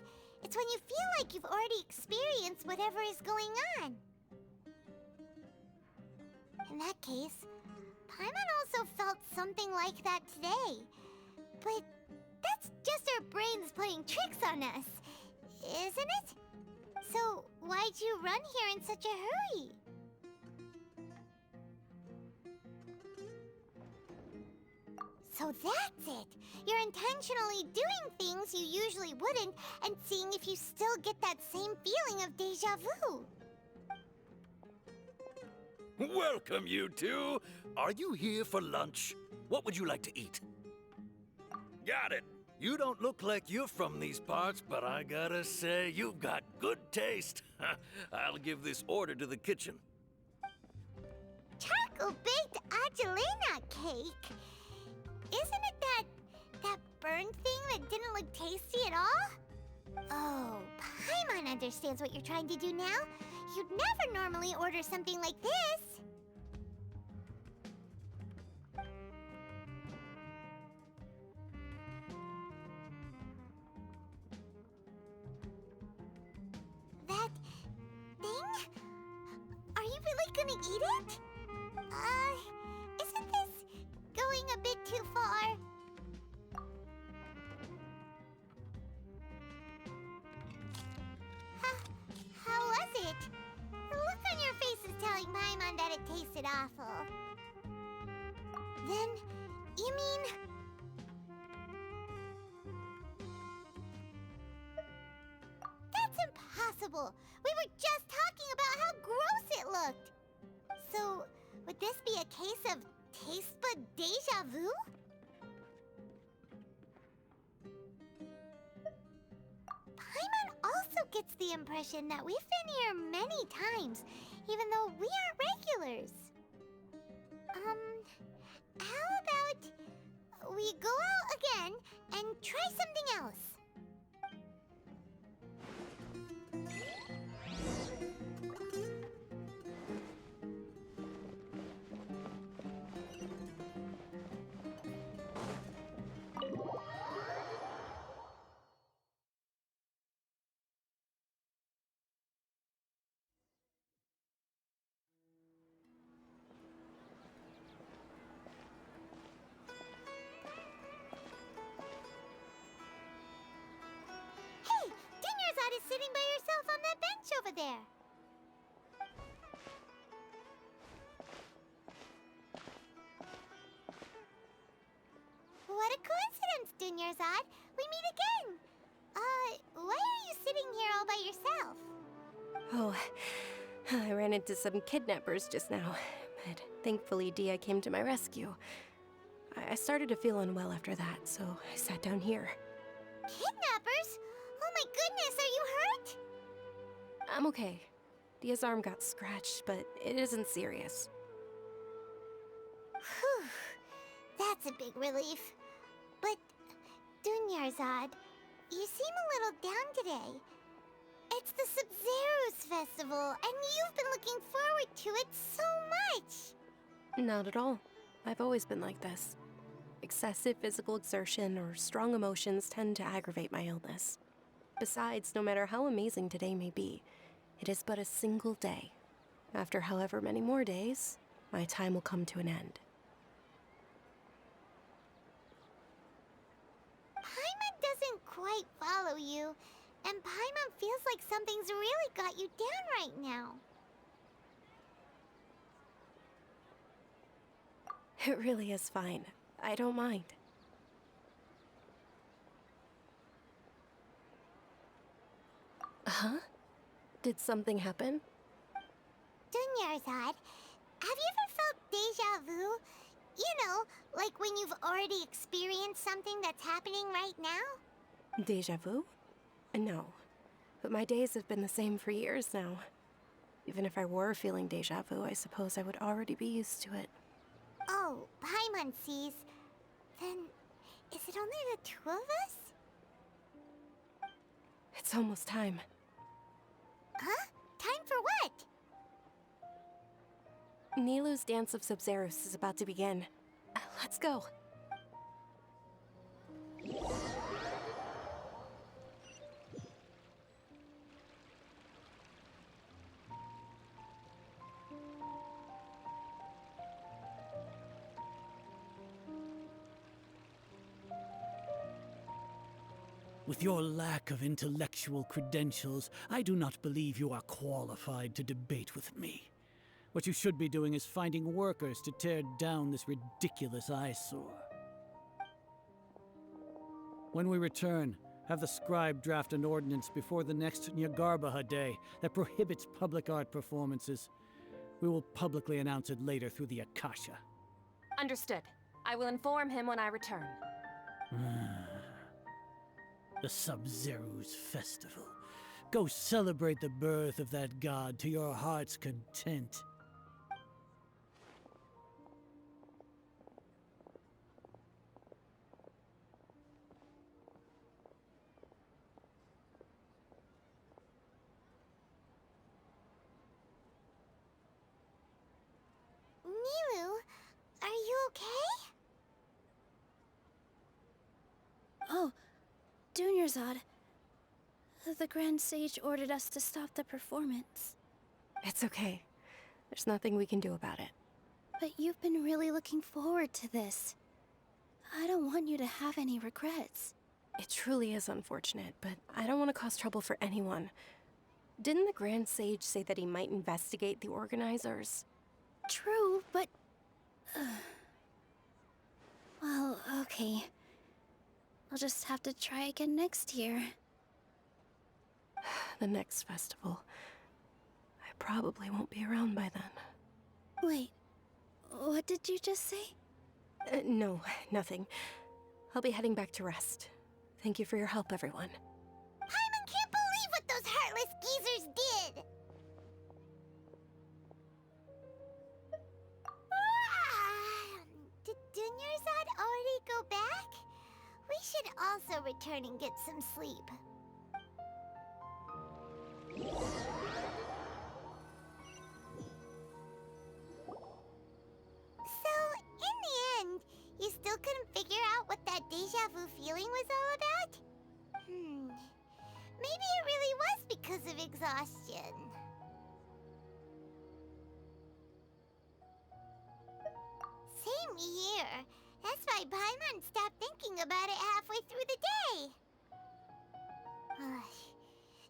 It's when you feel like you've already experienced whatever is going on. In that case, Paimon also felt something like that today. But that's just our brains playing tricks on us, isn't it? So why'd you run here in such a hurry? So that's it! You're intentionally doing things you usually wouldn't and seeing if you still get that same feeling of deja vu. Welcome, you two. Are you here for lunch? What would you like to eat? Got it. You don't look like you're from these parts, but I gotta say, you've got good taste. I'll give this order to the kitchen. Charcoal-baked Angelina cake? Isn't it that burned thing that didn't look tasty at all? Oh, Paimon understands what you're trying to do now. You'd never normally order something like this. That thing? Are you really gonna eat it? Isn't this going a bit too far? How was it? The look on your face is telling Paimon that it tasted awful. Then, you mean... That's impossible! We were just talking about how gross it looked! So, would this be a case of taste bud deja vu? Paimon also gets the impression that we've been here many times, even though we aren't regulars. How about we go out again and try something else? Is sitting by yourself on that bench over there. What a coincidence, Dunyarzad. We meet again. Why are you sitting here all by yourself? Oh, I ran into some kidnappers just now, but thankfully Dia came to my rescue. I started to feel unwell after that, so I sat down here. Kidnappers? Oh my goodness, are you hurt? I'm okay. Dia's arm got scratched, but it isn't serious. Whew. That's a big relief. But, Dunyarzad, you seem a little down today. It's the Sabzeruz festival, and you've been looking forward to it so much! Not at all. I've always been like this. Excessive physical exertion or strong emotions tend to aggravate my illness. Besides, no matter how amazing today may be, it is but a single day. After however many more days, my time will come to an end. Paimon doesn't quite follow you, and Paimon feels like something's really got you down right now. It really is fine. I don't mind. Huh? Did something happen? Dunyarzad, have you ever felt deja vu? You know, like when you've already experienced something that's happening right now? Deja vu? No. But my days have been the same for years now. Even if I were feeling deja vu, I suppose I would already be used to it. Oh, Paimon sees. Then, is it only the two of us? It's almost time. Huh? Time for what? Nilou's Dance of Sabzeruz is about to begin. Let's go. With your lack of intellectual credentials, I do not believe you are qualified to debate with me. What you should be doing is finding workers to tear down this ridiculous eyesore. When we return, have the scribe draft an ordinance before the next Nyagarbaha Day that prohibits public art performances. We will publicly announce it later through the Akasha. Understood. I will inform him when I return. The Sabzeruz festival. Go celebrate the birth of that god to your heart's content. Nilu, are you okay? Oh, Dunyarzad. The Grand Sage ordered us to stop the performance. It's okay. There's nothing we can do about it. But you've been really looking forward to this. I don't want you to have any regrets. It truly is unfortunate, but I don't want to cause trouble for anyone. Didn't the Grand Sage say that he might investigate the organizers? True, but... well, okay. I'll just have to try again next year. The next festival. I probably won't be around by then. Wait, what did you just say? No, nothing. I'll be heading back to rest. Thank you for your help, everyone. Paimon can't believe what those heartless geezers did! Did Dunyarzad already go back? We should also return and get some sleep. So, in the end, you still couldn't figure out what that deja vu feeling was all about? Maybe it really was because of exhaustion. Same here. That's why Paimon stopped thinking about it halfway through the day.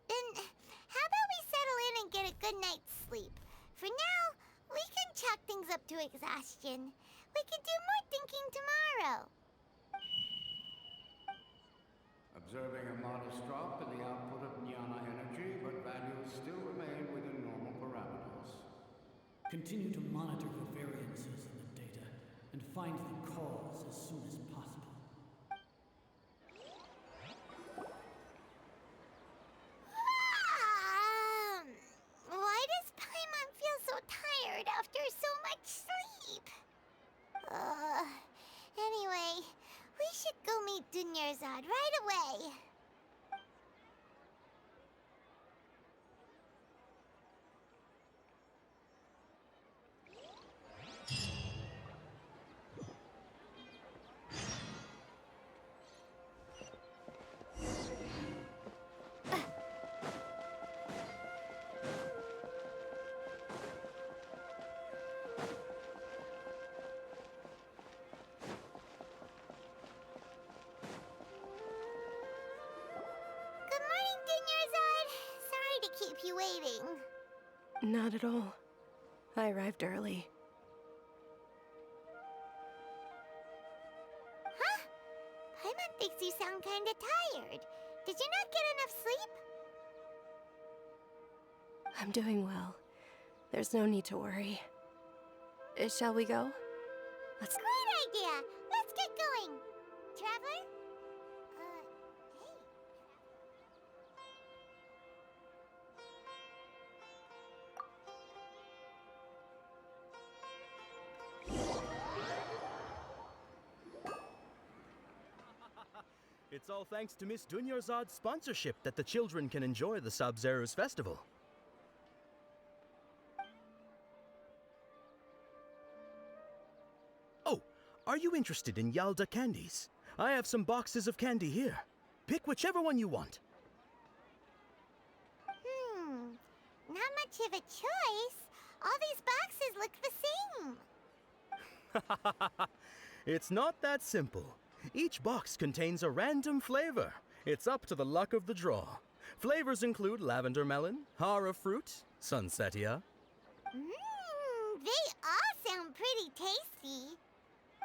Then, how about we settle in and get a good night's sleep? For now, we can chalk things up to exhaustion. We can do more thinking tomorrow. Observing a modest drop in the output of Jnana energy, but values still remain within normal parameters. Continue to monitor for variances in the data and find the cause as soon as possible. Why does Paimon feel so tired after so much sleep? Anyway, we should go meet Dunyarzad right away. Good morning, Dunyarzad. Sorry to keep you waiting. Not at all. I arrived early. Huh? Paimon thinks you sound kinda tired. Did you not get enough sleep? I'm doing well. There's no need to worry. Shall we go? Let's... Great idea! Let's get going! Traveler? It's all thanks to Miss Dunyarzad's sponsorship that the children can enjoy the Sabzeruz festival. Oh, are you interested in Yalda candies? I have some boxes of candy here. Pick whichever one you want. Not much of a choice. All these boxes look the same. It's not that simple. Each box contains a random flavor. It's up to the luck of the draw. Flavors include lavender melon, hara fruit, sunsetia. They all sound pretty tasty.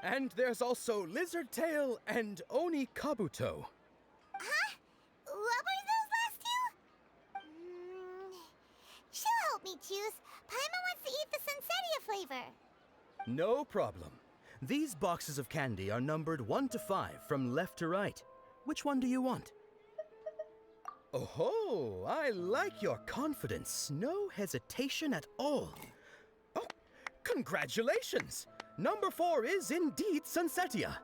And there's also lizard tail and oni kabuto. Huh? What were those last two? She'll help me choose. Paimon wants to eat the sunsetia flavor. No problem. These boxes of candy are numbered 1 to 5 from left to right. Which one do you want? Oh, I like your confidence. No hesitation at all. Oh, congratulations! Number 4 is indeed sunsetia.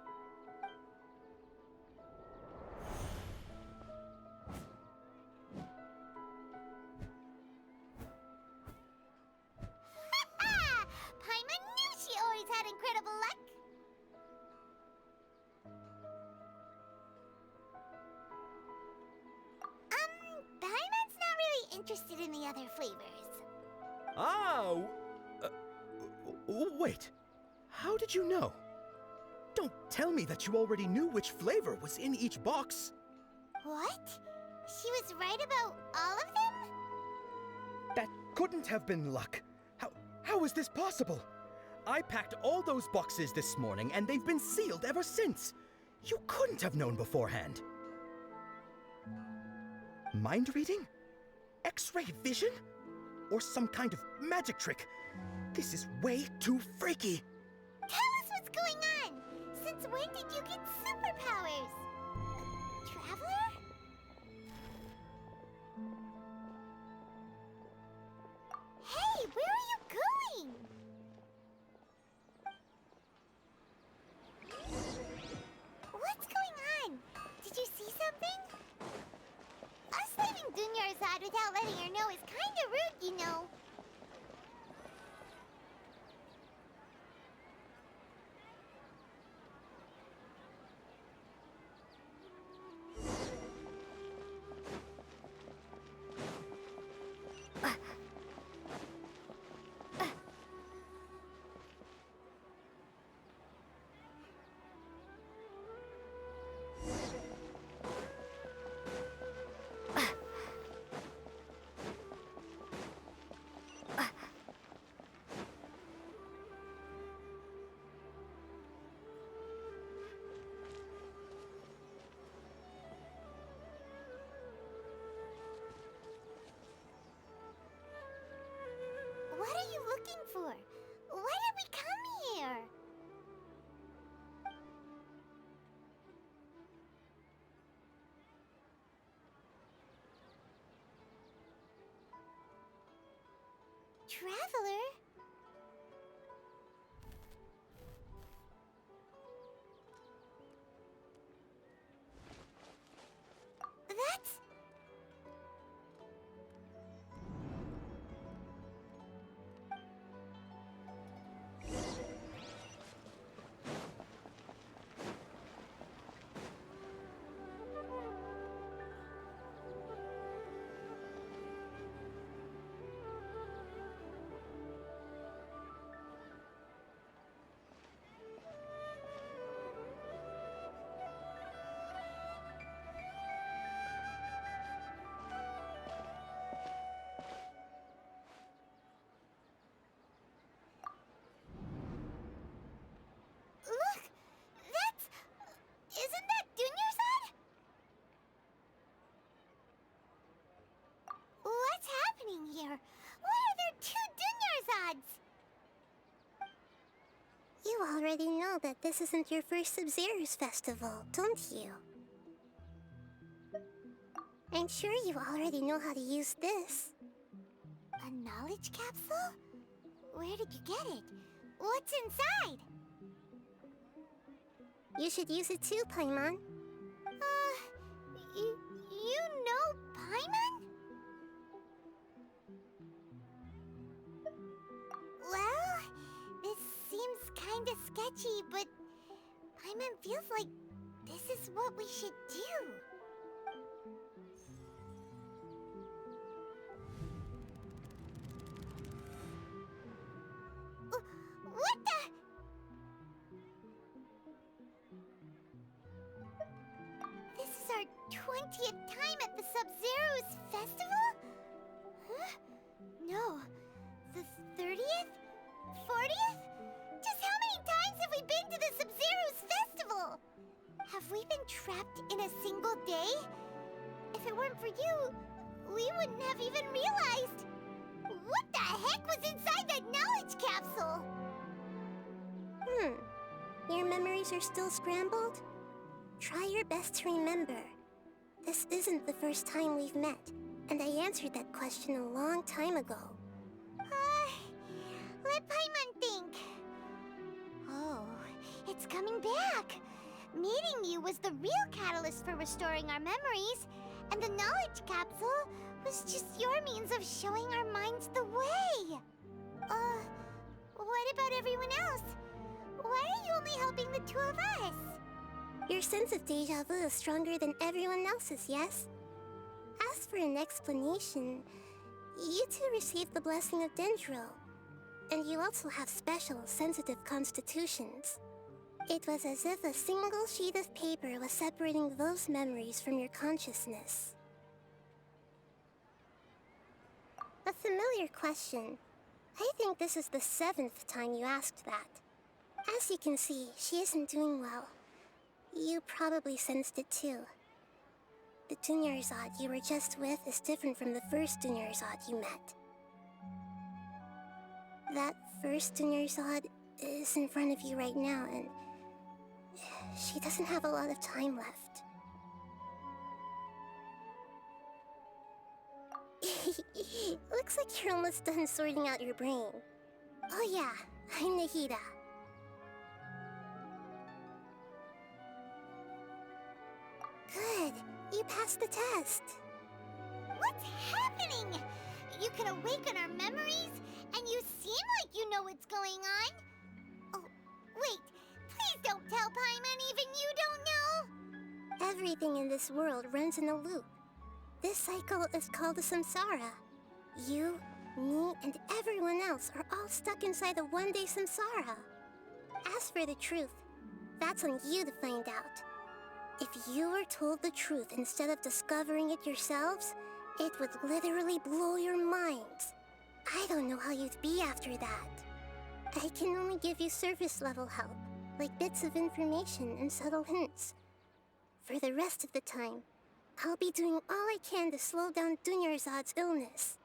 Paimon knew she always had incredible luck. Paimon's not really interested in the other flavors. Ah, wait. How did you know? Don't tell me that you already knew which flavor was in each box. What? She was right about all of them? That couldn't have been luck. How is this possible? I packed all those boxes this morning and they've been sealed ever since. You couldn't have known beforehand. Mind reading? X-ray vision? Or some kind of magic trick? This is way too freaky. Tell us what's going on! Since when did you get superpowers? Traveler? Hey, where are you going? What's going on? Did you see something? Us leaving Dunyarzad without letting her know is kinda rude, you know. What are you looking for? Why did we come here? Traveler? That's... Look! That's... Isn't that Dunyarzad? What's happening here? Why are there 2 Dunyarzads? You already know that this isn't your first Sabzeruz festival, don't you? I'm sure you already know how to use this. A knowledge capsule? Where did you get it? What's inside? You should use it too, Paimon. You know Paimon? Well, this seems kinda sketchy, but Paimon feels like This is what we should do. What the? This is our 20th time at the Sabzeruz festival? Huh? No. The 30th? 40th? Just how many times have we been to the Sabzeruz festival? Have we been trapped in a single day? If it weren't for you, we wouldn't have even realized. What the heck was inside that knowledge capsule? Your memories are still scrambled? Try your best to remember. This isn't the first time we've met, and I answered that question a long time ago. Let Paimon think. Oh, it's coming back. Meeting you was the real catalyst for restoring our memories, and the knowledge capsule was just your means of showing our minds the way. What about everyone else? Why are you only helping the two of us? Your sense of deja vu is stronger than everyone else's, yes? As for an explanation, you two received the blessing of Dendro, and you also have special, sensitive constitutions. It was as if a single sheet of paper was separating those memories from your consciousness. A familiar question. I think this is the 7th time you asked that. As you can see, she isn't doing well. You probably sensed it too. The Dunyarzad you were just with is different from the first Dunyarzad you met. That first Dunyarzad is in front of you right now, and she doesn't have a lot of time left. Looks like you're almost done sorting out your brain. Oh yeah, I'm Nahida. Good, you passed the test. What's happening? You can awaken our memories, and you seem like you know what's going on. Oh, wait, please don't tell Paimon even you don't know. Everything in this world runs in a loop. This cycle is called the Samsara. You, me, and everyone else are all stuck inside the one-day Samsara. As for the truth, that's on you to find out. If you were told the truth instead of discovering it yourselves, it would literally blow your minds. I don't know how you'd be after that. I can only give you surface-level help, like bits of information and subtle hints. For the rest of the time, I'll be doing all I can to slow down Dunyarzad's illness.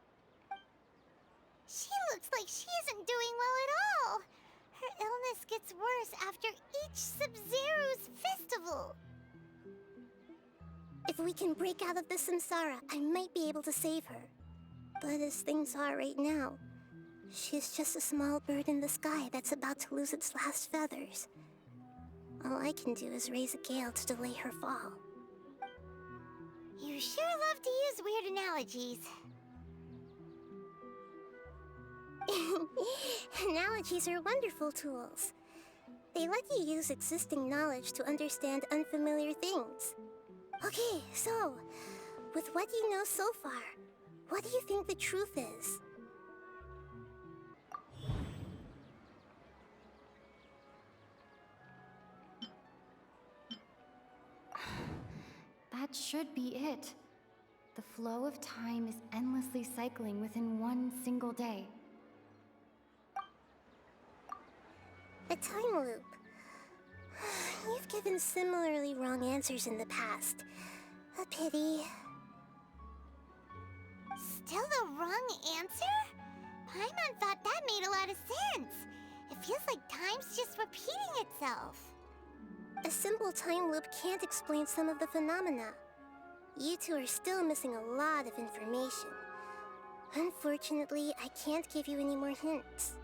She looks like she isn't doing well at all. Her illness gets worse after each Sabzeruz festival. If we can break out of the Samsara, I might be able to save her. But as things are right now, she's just a small bird in the sky that's about to lose its last feathers. All I can do is raise a gale to delay her fall. You sure love to use weird analogies. Analogies are wonderful tools. They let you use existing knowledge to understand unfamiliar things. Okay, so, with what you know so far, what do you think the truth is? That should be it. The flow of time is endlessly cycling within one single day. A time loop. You've given similarly wrong answers in the past. A pity. Still the wrong answer? Paimon thought that made a lot of sense. It feels like time's just repeating itself. A simple time loop can't explain some of the phenomena. You two are still missing a lot of information. Unfortunately, I can't give you any more hints.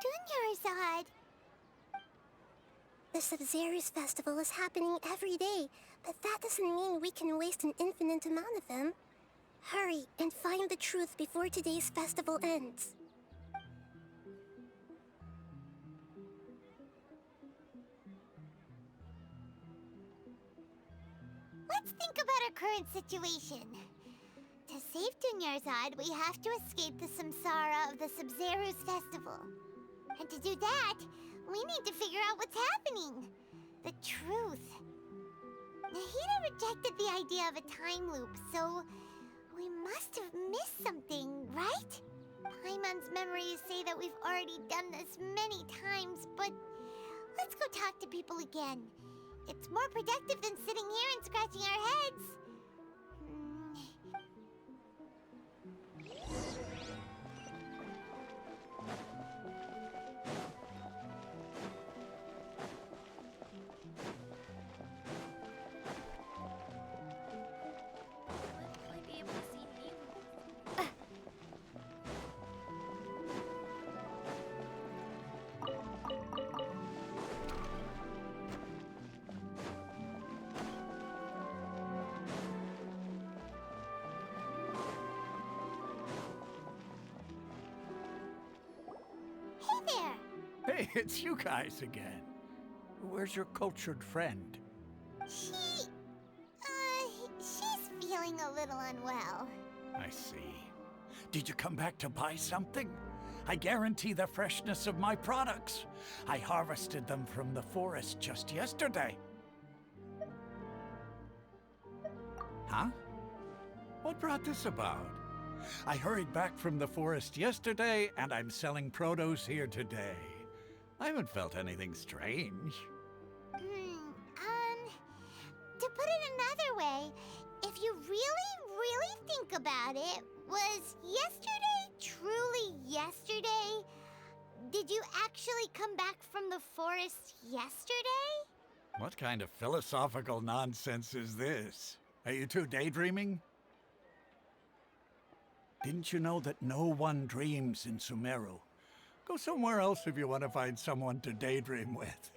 Dunyarzad! The Sabzeruz festival is happening every day, but that doesn't mean we can waste an infinite amount of them. Hurry and find the truth before today's festival ends. Let's think about our current situation. To save Dunyarzad, we have to escape the Samsara of the Sabzeruz festival. And to do that, we need to figure out what's happening. The truth. Nahida rejected the idea of a time loop, so we must have missed something, right? Paimon's memories say that we've already done this many times, but let's go talk to people again. It's more productive than sitting here and scratching our heads. Hey, it's you guys again. Where's your cultured friend? She's feeling a little unwell. I see. Did you come back to buy something? I guarantee the freshness of my products. I harvested them from the forest just yesterday. Huh? What brought this about? I hurried back from the forest yesterday, and I'm selling produce here today. I haven't felt anything strange. To put it another way, if you really think about it, was yesterday truly yesterday? Did you actually come back from the forest yesterday? What kind of philosophical nonsense is this? Are you two daydreaming? Didn't you know that no one dreams in Sumeru? Go somewhere else if you want to find someone to daydream with.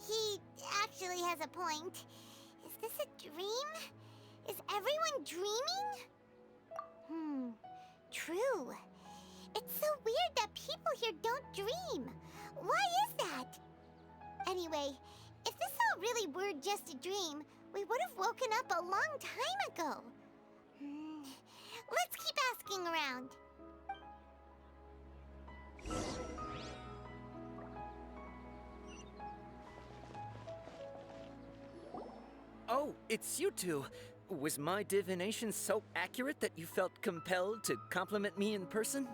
He actually has a point. Is this a dream? Is everyone dreaming? True. It's so weird that people here don't dream. Why is that? Anyway, if this all really were just a dream, we would have woken up a long time ago. Let's keep asking around. Oh, it's you two. Was my divination so accurate that you felt compelled to compliment me in person?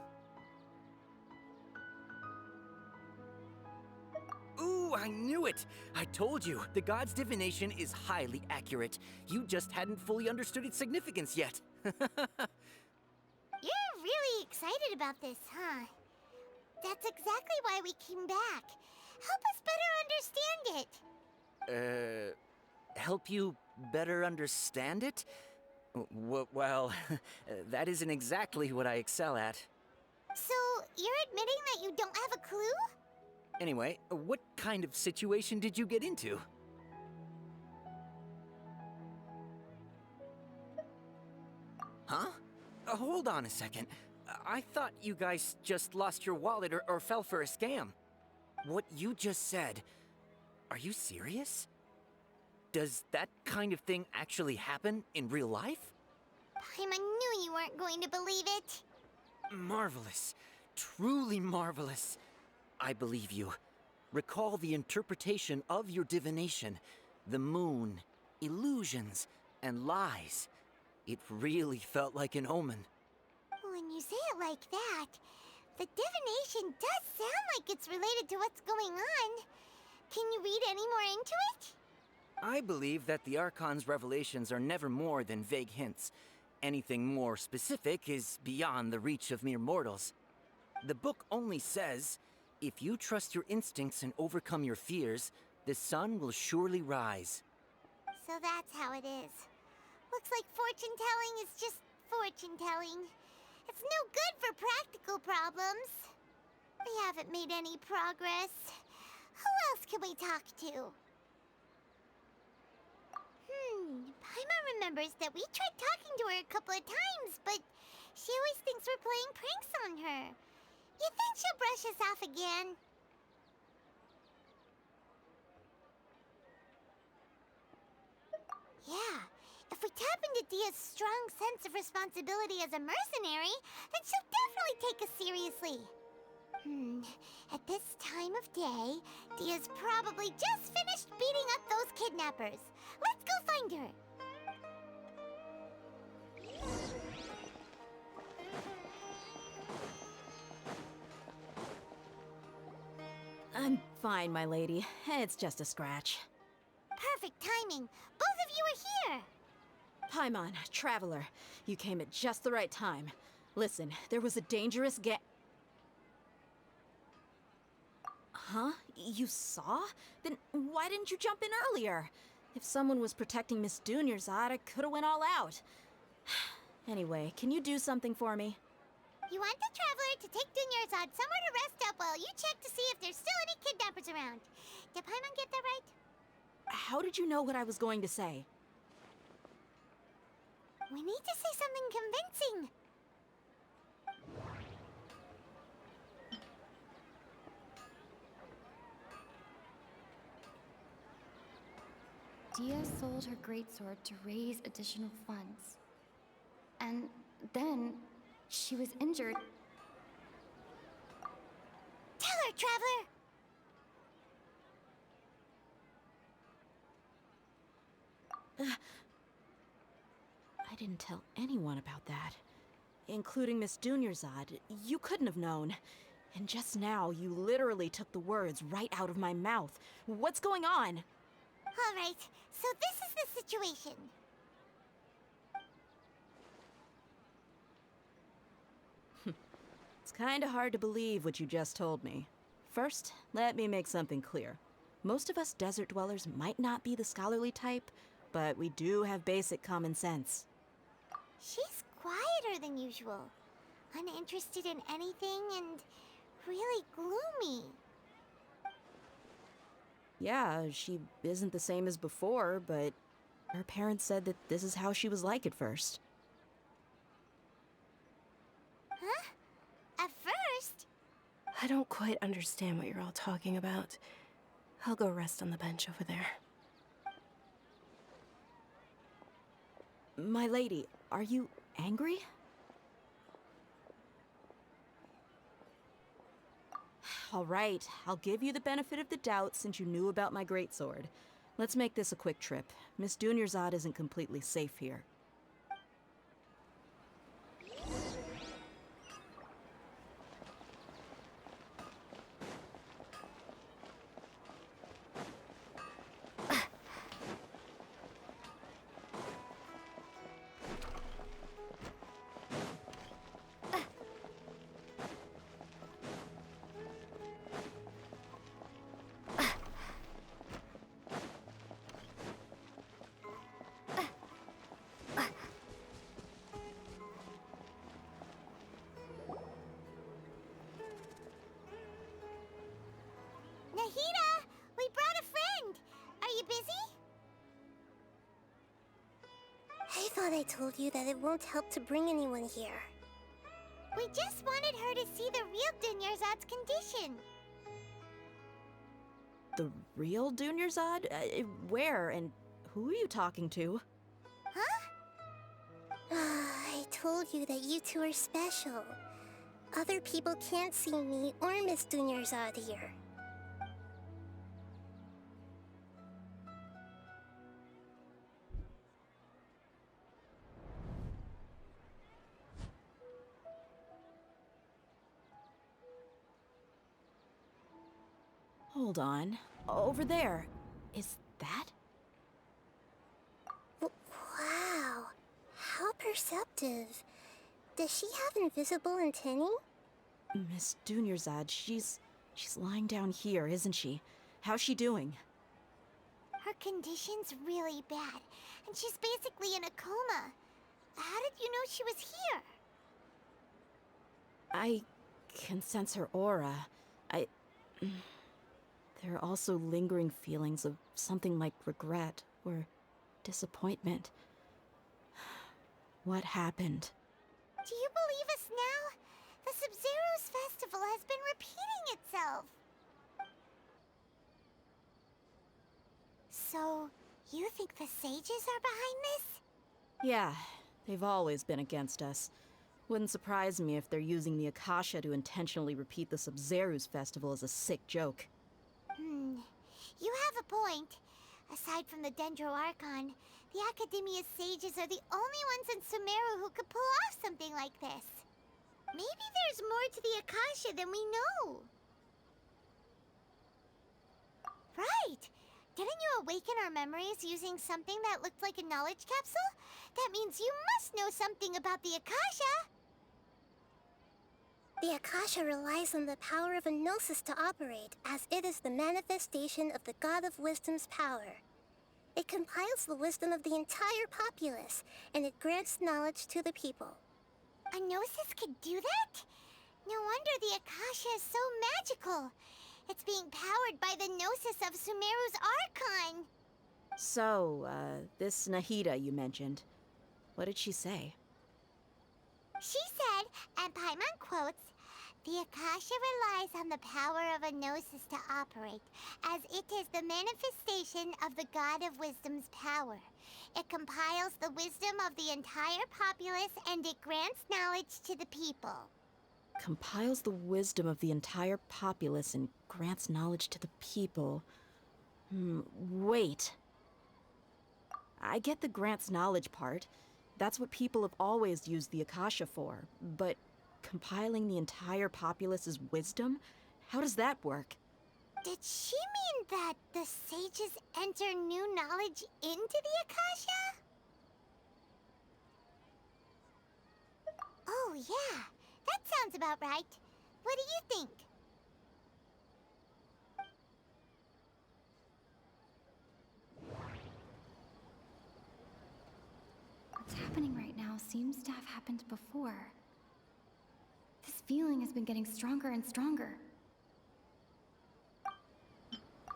Ooh, I knew it! I told you, the god's divination is highly accurate. You just hadn't fully understood its significance yet. You're really excited about this, huh? That's exactly why we came back. Help us better understand it. Help you better understand it? Well, that isn't exactly what I excel at. So, you're admitting that you don't have a clue? Anyway, what kind of situation did you get into? Huh? Hold on a second. I thought you guys just lost your wallet or fell for a scam. What you just said, are you serious? Does that kind of thing actually happen in real life? Paimon knew you weren't going to believe it. Marvelous. Truly marvelous. I believe you. Recall the interpretation of your divination. The moon, illusions, and lies. It really felt like an omen. When you say it like that, the divination does sound like it's related to what's going on. Can you read any more into it? I believe that the Archon's revelations are never more than vague hints. Anything more specific is beyond the reach of mere mortals. The book only says, if you trust your instincts and overcome your fears, the sun will surely rise. So that's how it is. Looks like fortune-telling is just fortune-telling. It's no good for practical problems. We haven't made any progress. Who else can we talk to? Paimon remembers that we tried talking to her a couple of times, but she always thinks we're playing pranks on her. You think she'll brush us off again? Yeah, if we tap into Dia's strong sense of responsibility as a mercenary, then she'll definitely take us seriously. At this time of day, Dia's probably just finished beating up those kidnappers. Let's go find her. I'm fine, my lady. It's just a scratch. Perfect timing. Both of you are here. Paimon, Traveler, you came at just the right time. Listen, there was a dangerous Huh? You saw? Then why didn't you jump in earlier? If someone was protecting Miss Dunyarzad, I could've went all out. Anyway, can you do something for me? You want the Traveler to take Dunyarzad somewhere to rest up while you check to see if there's still any kidnappers around. Did Paimon get that right? How did you know what I was going to say? We need to say something convincing. Dia sold her greatsword to raise additional funds. And then she was injured. Tell her, Traveler! I didn't tell anyone about that. Including Miss Dunyarzad. You couldn't have known. And just now, you literally took the words right out of my mouth. What's going on? All right, so this is the situation. It's kinda hard to believe what you just told me. First, let me make something clear. Most of us desert dwellers might not be the scholarly type, but we do have basic common sense. She's quieter than usual. Uninterested in anything and really gloomy. Yeah, she isn't the same as before, but her parents said that this is how she was like at first. Huh? At first? I don't quite understand what you're all talking about. I'll go rest on the bench over there. My lady, are you angry? All right, I'll give you the benefit of the doubt since you knew about my greatsword. Let's make this a quick trip. Miss Dunyarzad isn't completely safe here. Nahida, we brought a friend. Are you busy? I thought I told you that it won't help to bring anyone here. We just wanted her to see the real Dunyarzad's condition. The real Dunyarzad? Where and who are you talking to? Huh? I told you that you two are special. Other people can't see me or Miss Dunyarzad here. Hold on. Over there. Is that? Wow, how perceptive. Does she have invisible antennae? Miss Dunyarzad, she's lying down here, isn't she? How's she doing? Her condition's really bad, and she's basically in a coma. How did you know she was here? I can sense her aura. There are also lingering feelings of something like regret or disappointment. What happened? Do you believe us now? The Sabzeruz festival has been repeating itself. So, You think the sages are behind this? Yeah, they've always been against us. Wouldn't surprise me if they're using the Akasha to intentionally repeat the Sabzeruz festival as a sick joke. You have a point. Aside from the Dendro Archon, the Academia's sages are the only ones in Sumeru who could pull off something like this. Maybe there's more to the Akasha than we know. Right! Didn't you awaken our memories using something that looked like a knowledge capsule? That means you must know something about the Akasha! The Akasha relies on the power of a gnosis to operate, as it is the manifestation of the God of Wisdom's power. It compiles the wisdom of the entire populace, and it grants knowledge to the people. A gnosis could do that? No wonder the Akasha is so magical. It's being powered by the gnosis of Sumeru's Archon. So, this Nahida you mentioned, what did she say? She said, and Paimon quotes, "The Akasha relies on the power of a gnosis to operate, as it is the manifestation of the God of Wisdom's power. It compiles the wisdom of the entire populace and it grants knowledge to the people." Compiles the wisdom of the entire populace and grants knowledge to the people. Wait. I get the grants knowledge part. That's what people have always used the Akasha for. But compiling the entire populace's wisdom? How does that work? Did she mean that the sages enter new knowledge into the Akasha? Oh, yeah. That sounds about right. What do you think? What's happening right now seems to have happened before. This feeling has been getting stronger and stronger.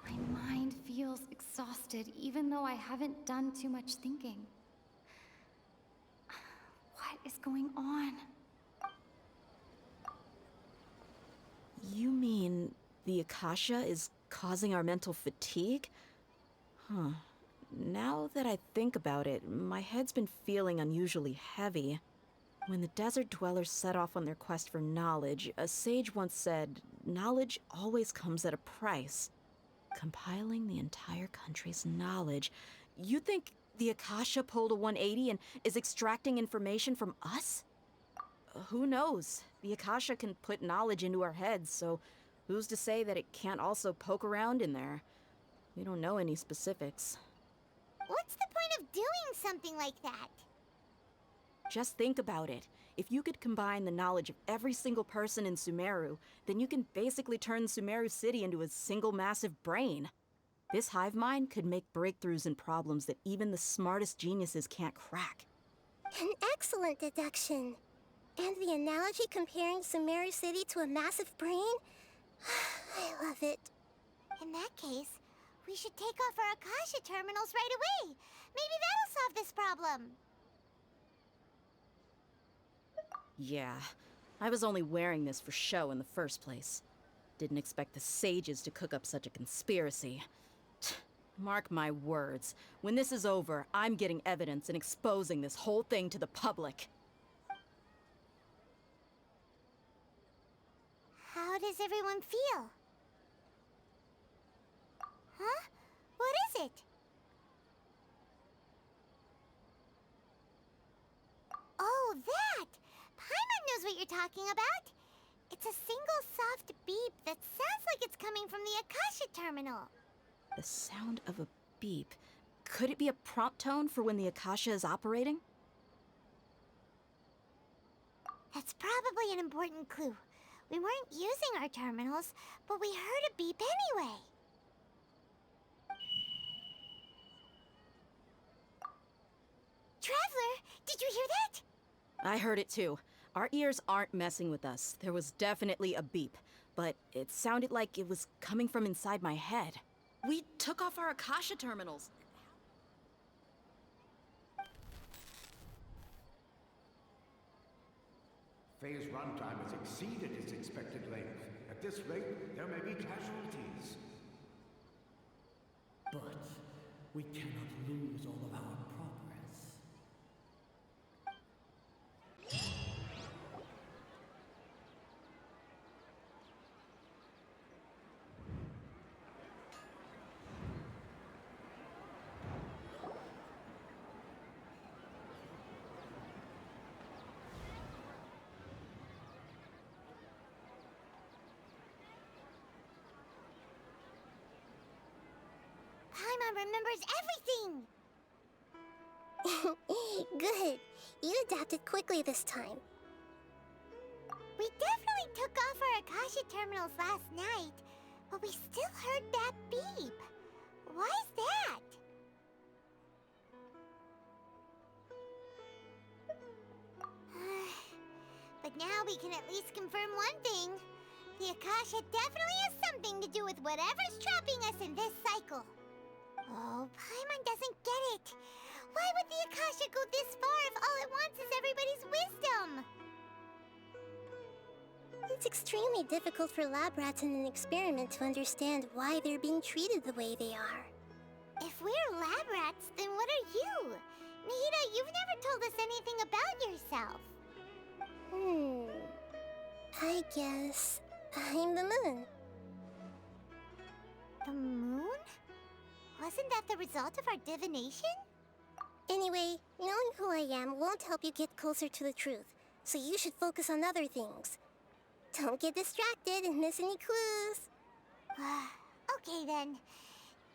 My mind feels exhausted, even though I haven't done too much thinking. What is going on? You mean the Akasha is causing our mental fatigue? Huh. Now that I think about it, my head's been feeling unusually heavy. When the desert dwellers set off on their quest for knowledge, a sage once said, knowledge always comes at a price. Compiling the entire country's knowledge. You think the Akasha pulled a 180 and is extracting information from us? Who knows? The Akasha can put knowledge into our heads, so who's to say that it can't also poke around in there? We don't know any specifics. What's the point of doing something like that? Just think about it. If you could combine the knowledge of every single person in Sumeru, then you can basically turn Sumeru City into a single massive brain. This hive mind could make breakthroughs in problems that even the smartest geniuses can't crack. An excellent deduction. And the analogy comparing Sumeru City to a massive brain? I love it. In that case, we should take off our Akasha terminals right away. Maybe that'll solve this problem. Yeah, I was only wearing this for show in the first place. Didn't expect the sages to cook up such a conspiracy. Mark my words, when this is over, I'm getting evidence and exposing this whole thing to the public. How does everyone feel? Huh? What is it? Oh, that! Paimon knows what you're talking about. It's a single soft beep that sounds like it's coming from the Akasha terminal. The sound of a beep. Could it be a prompt tone for when the Akasha is operating? That's probably an important clue. We weren't using our terminals, but we heard a beep anyway. Traveler, did you hear that? I heard it too. Our ears aren't messing with us. There was definitely a beep, but it sounded like it was coming from inside my head. We took off our Akasha terminals. Phase runtime has exceeded its expected length. At this rate, there may be casualties. But We cannot lose all of our progress. Paimon remembers everything! Good. You adapted quickly this time. We definitely took off our Akasha terminals last night, but we still heard that beep. Why is that? But now we can at least confirm one thing. The Akasha definitely has something to do with whatever's trapping us in this cycle. Oh, Paimon doesn't get it. Why would the Akasha go this far if all it wants is everybody's wisdom? It's extremely difficult for lab rats in an experiment to understand why they're being treated the way they are. If we're lab rats, then what are you? Nahida, you've never told us anything about yourself. I guess I'm the moon. The moon? Wasn't that the result of our divination? Anyway, knowing who I am won't help you get closer to the truth, so you should focus on other things. Don't get distracted and miss any clues. Okay then.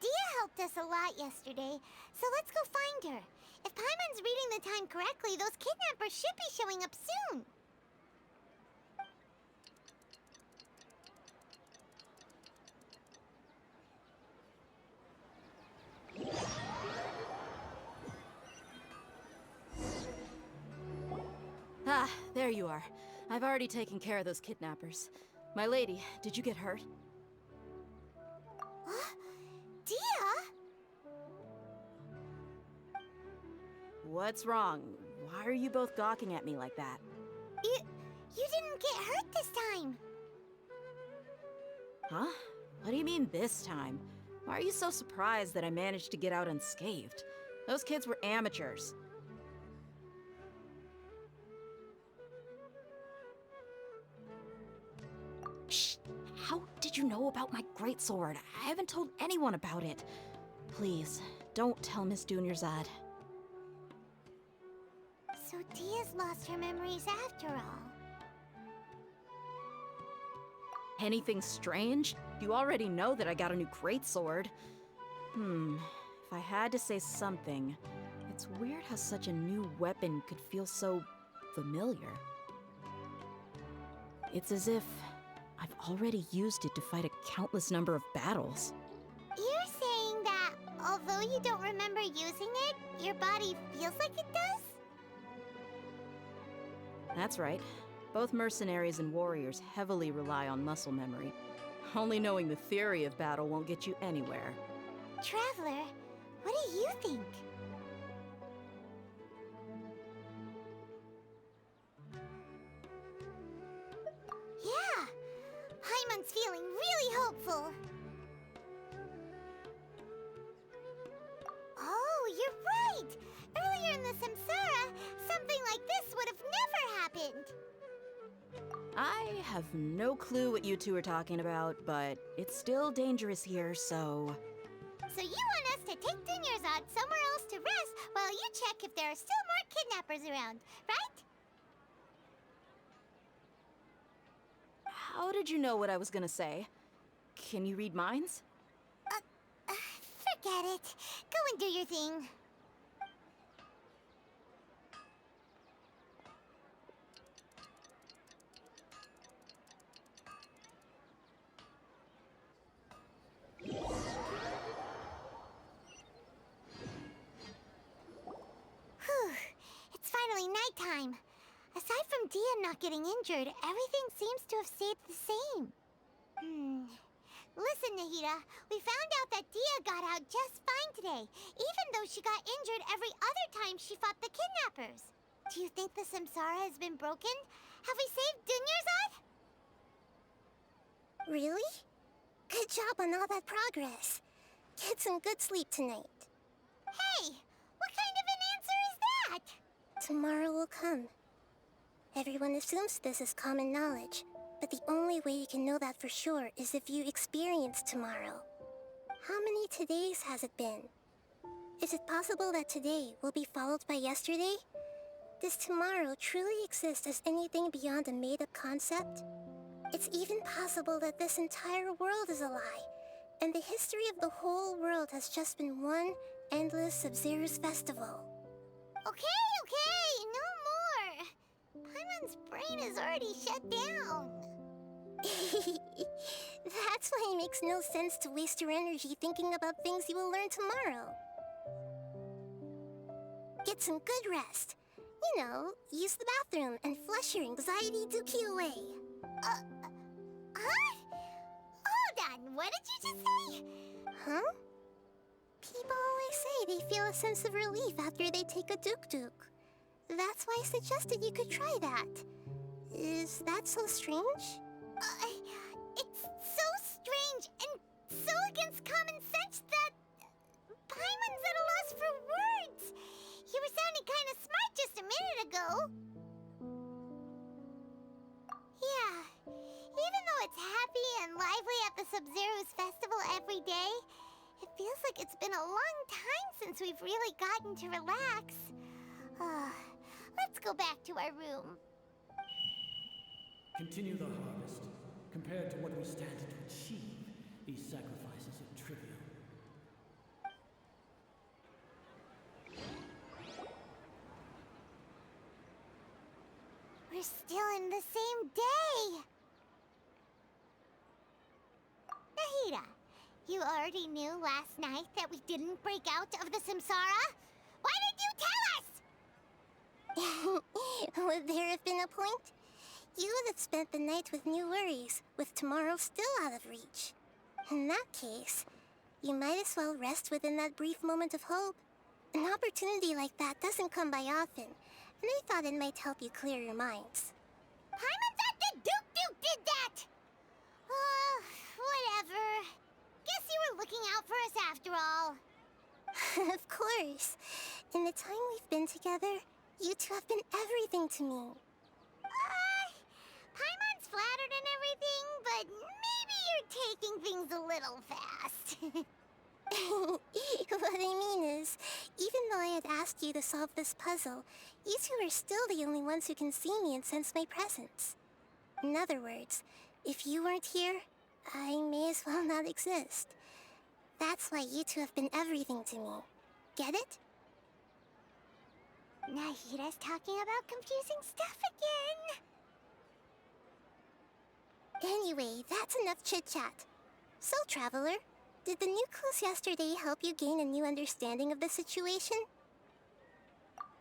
Dia helped us a lot yesterday, so let's go find her. If Paimon's reading the time correctly, those kidnappers should be showing up soon. Ah, there you are. I've already taken care of those kidnappers. My lady, did you get hurt? Dia? What's wrong? Why are you both gawking at me like that? You didn't get hurt this time. Huh? What do you mean this time? Why are you so surprised that I managed to get out unscathed? Those kids were amateurs. Shh! How did you know about my greatsword? I haven't told anyone about it. Please, don't tell Miss Dunyarzad. So Dia's lost her memories after all. Anything strange? You already know that I got a new greatsword. If I had to say something, it's weird how such a new weapon could feel so familiar. It's as if I've already used it to fight a countless number of battles. You're saying that although you don't remember using it, your body feels like it does? That's right. Both mercenaries and warriors heavily rely on muscle memory. Only knowing the theory of battle won't get you anywhere. Traveler, what do you think? Yeah, Paimon's feeling really hopeful. Oh, you're right! Earlier in the Samsara, something like this would have never happened. I have no clue what you two are talking about, but it's still dangerous here, so... So you want us to take Dunyarzad somewhere else to rest while you check if there are still more kidnappers around, right? How did you know what I was gonna say? Can you read minds? Forget it. Go and do your thing. Whew. It's finally nighttime. Aside from Dia not getting injured, everything seems to have stayed the same. Listen, Nahida, we found out that Dia got out just fine today, even though she got injured every other time she fought the kidnappers. Do you think the Samsara has been broken? Have we saved Dunyarzad? Really? Good job on all that progress. Get some good sleep tonight. Hey, what kind of an answer is that? Tomorrow will come. Everyone assumes this is common knowledge, but the only way you can know that for sure is if you experience tomorrow. How many todays has it been? Is it possible that today will be followed by yesterday? Does tomorrow truly exist as anything beyond a made-up concept? It's even possible that this entire world is a lie, and the history of the whole world has just been one endless Sabzeruz festival. Okay, no more. Paimon's brain is already shut down. That's why it makes no sense to waste your energy thinking about things you will learn tomorrow. Get some good rest. You know, use the bathroom and flush your anxiety dookie away. Huh? Hold on, what did you just say? Huh? People always say they feel a sense of relief after they take a duk-duk. That's why I suggested you could try that. Is that so strange? It's so strange and so against common sense that Paimon's at a loss for words. You were sounding kind of smart just a minute ago. Yeah, even though it's happy and lively at the Sabzeruz festival every day, it feels like it's been a long time since we've really gotten to relax. Let's go back to our room. Continue the harvest. Compared to what we stand to achieve, these sacrifices are trivial. We're still in the same day. Nahida, you already knew last night that we didn't break out of the Samsara? Why did you tell us? Would there have been a point? You would have spent the night with new worries, with tomorrow still out of reach. In that case, you might as well rest within that brief moment of hope. An opportunity like that doesn't come by often, and I thought it might help you clear your minds. Paimon thought the Duke did that! Whatever. Guess you were looking out for us after all. Of course. In the time we've been together, you two have been everything to me. Paimon's flattered and everything, but maybe you're taking things a little fast. What I mean is, even though I had asked you to solve this puzzle, you two are still the only ones who can see me and sense my presence. In other words, if you weren't here, I may as well not exist. That's why you two have been everything to me. Get it? Nahida's talking about confusing stuff again. Anyway, that's enough chit-chat. So, Traveler, did the new clues yesterday help you gain a new understanding of the situation?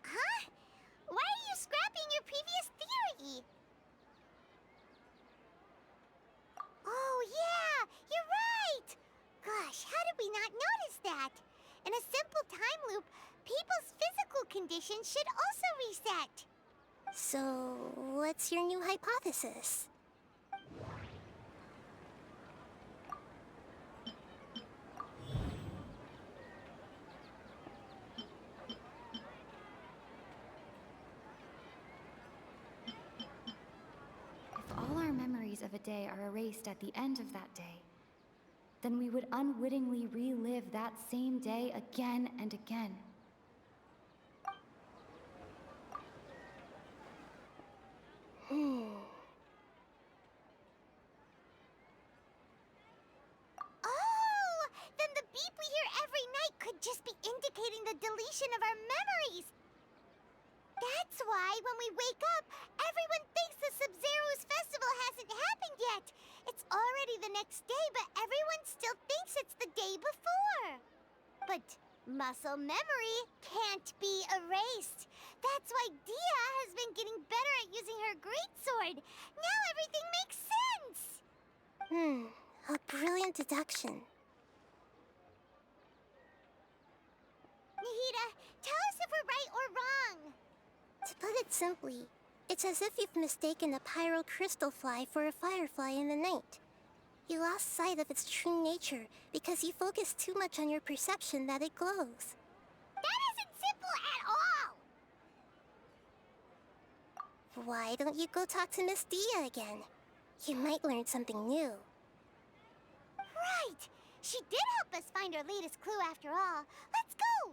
Huh? Why are you scrapping your previous theory? Oh, yeah! You're right! Gosh, how did we not notice that? In a simple time loop, people's physical conditions should also reset. So, what's your new hypothesis? If all our memories of a day are erased at the end of that day, then we would unwittingly relive that same day again and again. Oh! Then the beep we hear every night could just be indicating the deletion of our memories. That's why when we wake up, everyone thinks the Sabzeruz festival hasn't happened yet. It's already the next day, but everyone still thinks it's the day before. But muscle memory can't be erased. That's why Dia has been getting better at using her greatsword. Now everything makes sense. A brilliant deduction. Nahida, tell us if we're right or wrong. To put it simply, it's as if you've mistaken a pyro crystal fly for a firefly in the night. You lost sight of its true nature because you focused too much on your perception that it glows. Why don't you go talk to Miss Dia again? You might learn something new. Right! She did help us find our latest clue after all. Let's go!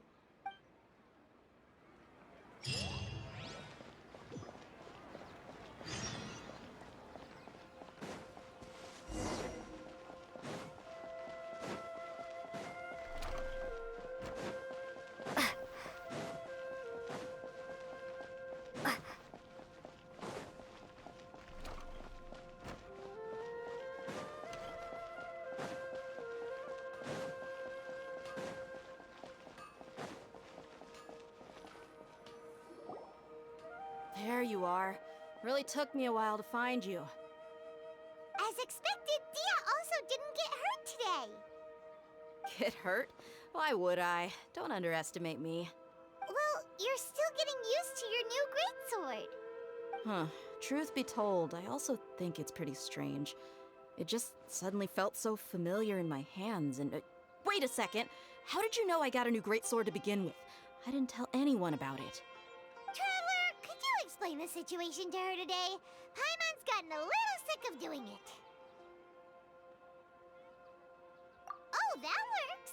There you are. Really took me a while to find you. As expected, Dia also didn't get hurt today. Get hurt? Why would I? Don't underestimate me. Well, you're still getting used to your new greatsword. Huh. Truth be told, I also think it's pretty strange. It just suddenly felt so familiar in my hands and... wait a second! How did you know I got a new greatsword to begin with? I didn't tell anyone about it. Traveler, could you explain the situation to her today? Paimon's gotten a little sick of doing it. Oh, that works.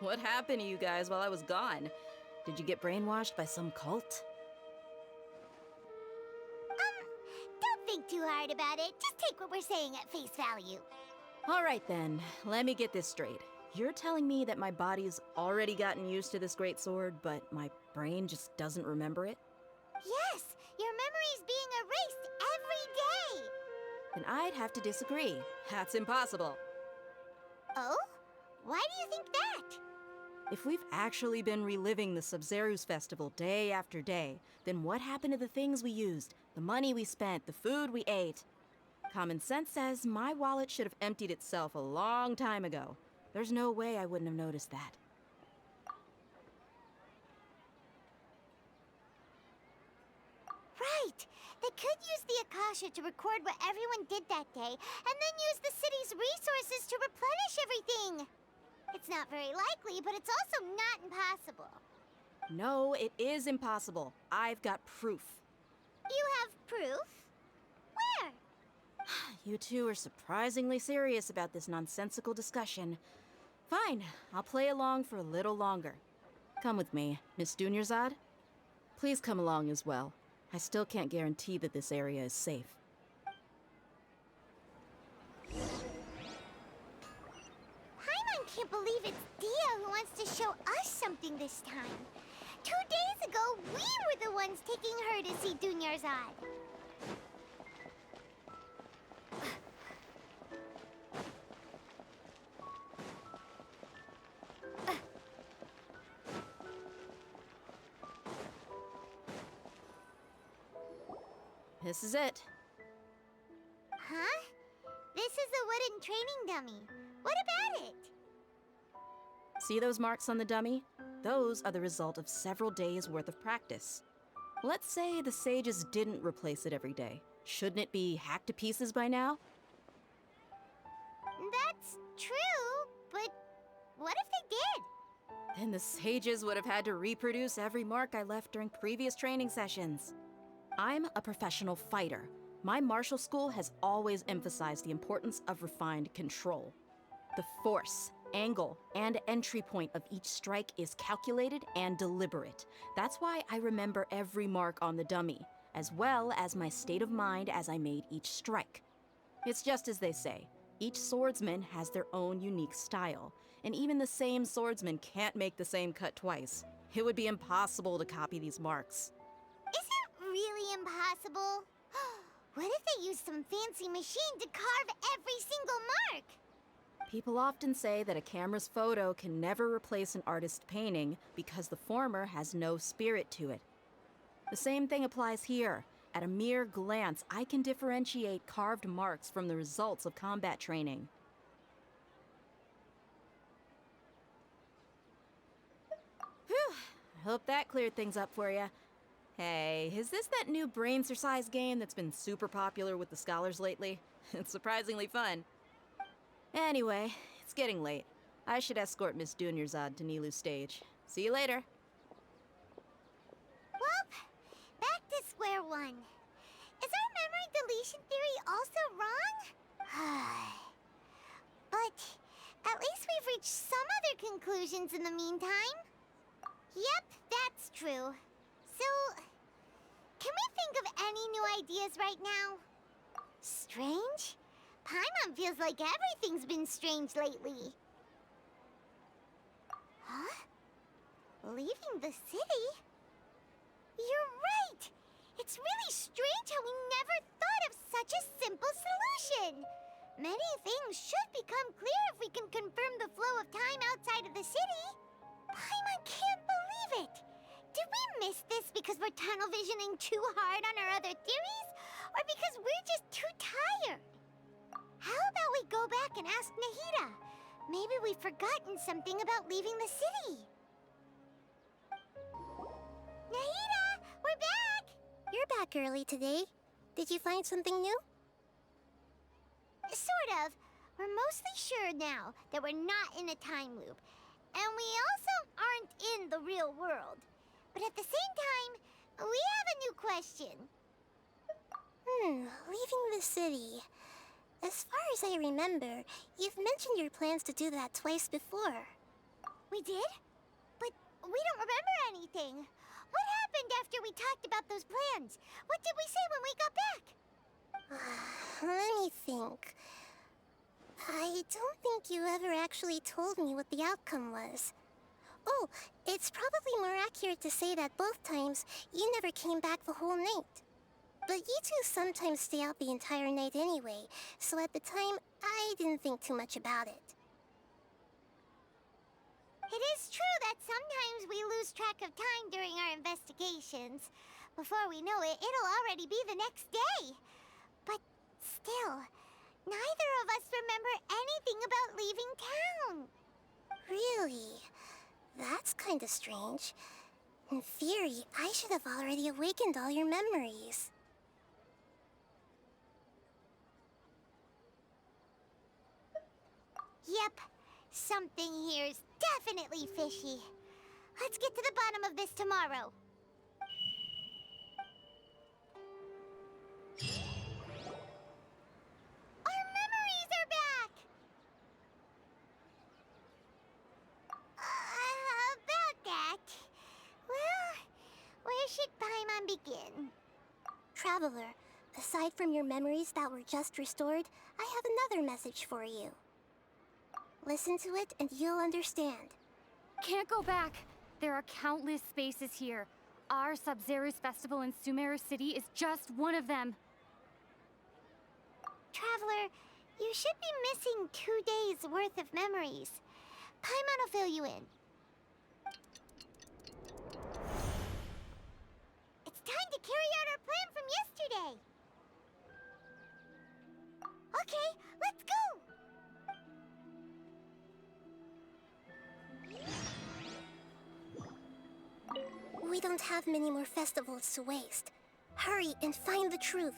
What happened to you guys while I was gone? Did you get brainwashed by some cult? Don't think too hard about it. Just take what we're saying at face value. All right then, let me get this straight. You're telling me that my body's already gotten used to this greatsword, but my brain just doesn't remember it? Yes, your memory's being erased every day. Then I'd have to disagree. That's impossible. Oh? Why do you think that? If we've actually been reliving the Sabzeruz festival day after day, then what happened to the things we used, the money we spent, the food we ate? Common sense says my wallet should have emptied itself a long time ago. There's no way I wouldn't have noticed that. Right. They could use the Akasha to record what everyone did that day, and then use the city's resources to replenish everything. It's not very likely, but it's also not impossible. No, it is impossible. I've got proof. You have proof? Where? You two are surprisingly serious about this nonsensical discussion. Fine, I'll play along for a little longer. Come with me, Miss Dunyarzad. Please come along as well. I still can't guarantee that this area is safe. Paimon can't believe it's Dia who wants to show us something this time. 2 days ago, we were the ones taking her to see Dunyarzad. This is it. Huh? This is a wooden training dummy. What about it? See those marks on the dummy? Those are the result of several days' worth of practice. Let's say the sages didn't replace it every day. Shouldn't it be hacked to pieces by now? That's true, but what if they did? Then the sages would have had to reproduce every mark I left during previous training sessions. I'm a professional fighter. My martial school has always emphasized the importance of refined control. The force, angle, and entry point of each strike is calculated and deliberate. That's why I remember every mark on the dummy, as well as my state of mind as I made each strike. It's just as they say, each swordsman has their own unique style, and even the same swordsman can't make the same cut twice. It would be impossible to copy these marks. Is it really impossible? What if they used some fancy machine to carve every single mark? People often say that a camera's photo can never replace an artist's painting because the former has no spirit to it. The same thing applies here. At a mere glance, I can differentiate carved marks from the results of combat training. Whew, I hope that cleared things up for you. Hey, is this that new brain exercise game that's been super popular with the scholars lately? It's surprisingly fun. Anyway, it's getting late. I should escort Miss Dunyarzad to Nilu's stage. See you later. Well, back to square one. Is our memory deletion theory also wrong? But at least we've reached some other conclusions in the meantime. Yep, that's true. So, can we think of any new ideas right now? Strange? Paimon feels like everything's been strange lately. Huh? Leaving the city? You're right! It's really strange how we never thought of such a simple solution! Many things should become clear if we can confirm the flow of time outside of the city. Paimon can't believe it! Did we miss this because we're tunnel visioning too hard on our other theories? Or because we're just too tired? How about we go back and ask Nahida? Maybe we've forgotten something about leaving the city. Nahida, we're back! You're back early today. Did you find something new? Sort of. We're mostly sure now that we're not in a time loop. And we also aren't in the real world. But at the same time, we have a new question. Leaving the city. As far as I remember, you've mentioned your plans to do that twice before. We did? But we don't remember anything. What happened after we talked about those plans? What did we say when we got back? Let me think. I don't think you ever actually told me what the outcome was. Oh, it's probably more accurate to say that both times you never came back the whole night. But you two sometimes stay out the entire night anyway, so at the time, I didn't think too much about it. It is true that sometimes we lose track of time during our investigations. Before we know it, it'll already be the next day. But still, neither of us remember anything about leaving town. Really? That's kinda strange. In theory, I should have already awakened all your memories. Yep, something here's definitely fishy. Let's get to the bottom of this tomorrow. Our memories are back! About that. Well, where should Paimon begin? Traveler, aside from your memories that were just restored, I have another message for you. Listen to it and you'll understand. Can't go back. There are countless spaces here. Our Sabzeruz festival in Sumeru City is just one of them. Traveler, you should be missing 2 days worth of memories. Paimon will fill you in. It's time to carry out our plan from yesterday. Okay, let's go! We don't have many more festivals to waste. Hurry and find the truth.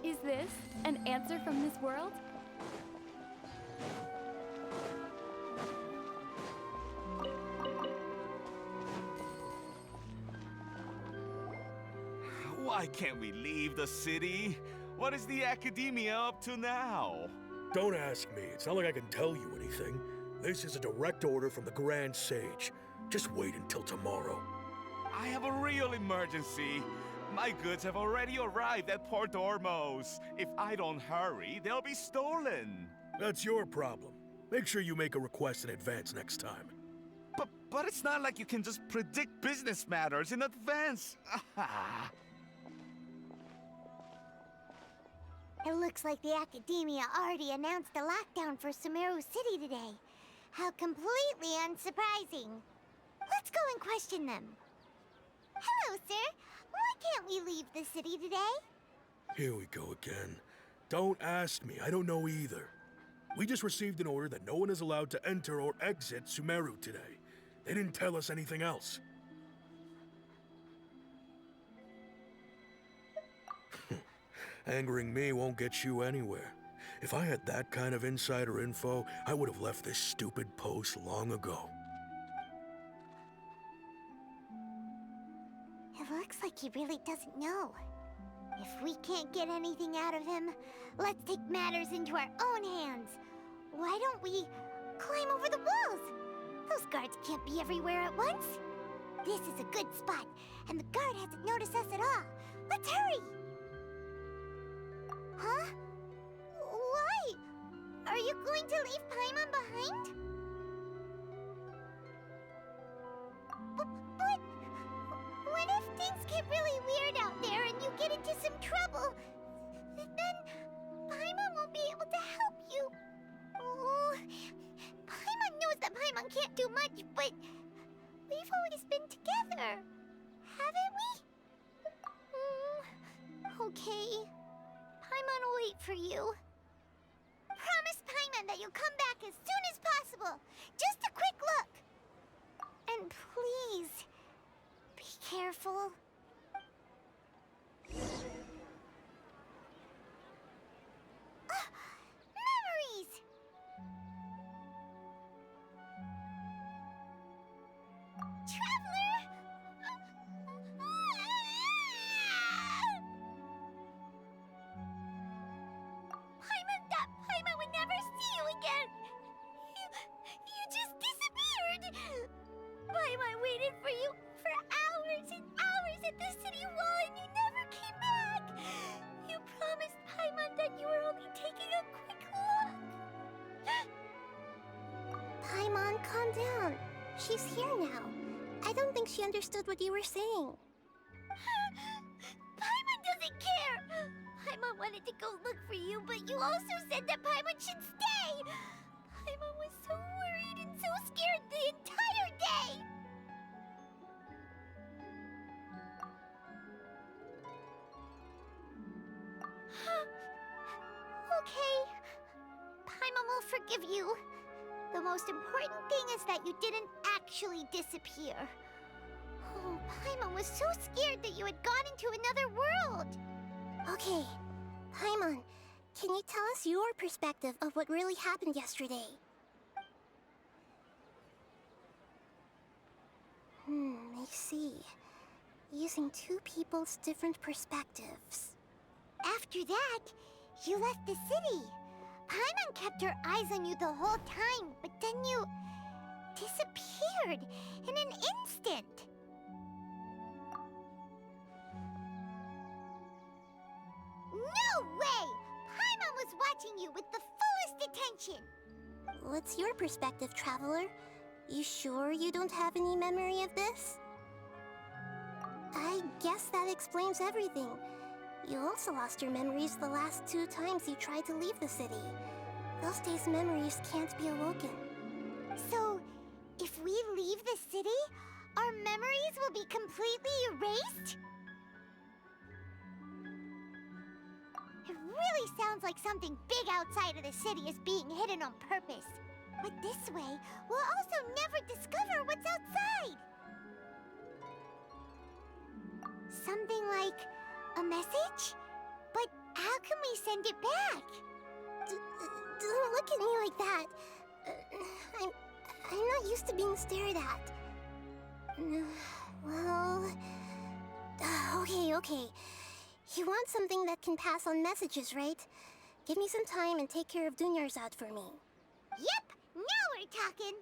Is this an answer from this world? Why can't we leave the city? What is the academia up to now? Don't ask me. It's not like I can tell you anything. This is a direct order from the Grand Sage. Just wait until tomorrow. I have a real emergency. My goods have already arrived at Port Ormos. If I don't hurry, they'll be stolen. That's your problem. Make sure you make a request in advance next time. But it's not like you can just predict business matters in advance. It looks like the Academia already announced a lockdown for Sumeru City today. How completely unsurprising. Let's go and question them. Hello, sir. Why can't we leave the city today? Here we go again. Don't ask me. I don't know either. We just received an order that no one is allowed to enter or exit Sumeru today. They didn't tell us anything else. Angering me won't get you anywhere. If I had that kind of insider info, I would have left this stupid post long ago. It looks like he really doesn't know. If we can't get anything out of him, let's take matters into our own hands. Why don't we climb over the walls? Those guards can't be everywhere at once. This is a good spot, and the guard hasn't noticed us at all. Let's hurry! Huh? Why? Are you going to leave Paimon behind? But what if things get really weird out there and you get into some trouble? Then Paimon won't be able to help you. Oh, Paimon knows that Paimon can't do much, but we've always been together, haven't we? Okay. Paimon will wait for you. Promise Paimon that you'll come back as soon as possible. Just a quick look. And please, be careful. Memories! Traveler! Paimon would never see you again! You just disappeared! Paimon waited for you for hours and hours at the city wall and you never came back! You promised Paimon that you were only taking a quick look! Paimon, calm down. She's here now. I don't think she understood what you were saying. Paimon doesn't care! Paimon wanted to go look for you, but you also said that Paimon should stay! Paimon was so worried and so scared the entire day! Okay. Paimon will forgive you. The most important thing is that you didn't actually disappear. Oh, Paimon was so scared that you had gone into another world! Okay, Paimon, can you tell us your perspective of what really happened yesterday? I see. Using two people's different perspectives. After that, you left the city. Paimon kept her eyes on you the whole time, but then you disappeared in an instant. No way! Paimon was watching you with the fullest attention. What's your perspective, Traveler? You sure you don't have any memory of this? I guess that explains everything. You also lost your memories the last 2 times you tried to leave the city. Those days' memories can't be awoken. So, if we leave the city, our memories will be completely erased? It really sounds like something big outside of the city is being hidden on purpose. But this way, we'll also never discover what's outside. Something like a message? But how can we send it back? Don't look at me like that. I'm not used to being stared at. Well... Okay. You want something that can pass on messages, right? Give me some time and take care of Dunyarzad for me. Yep! Now we're talking!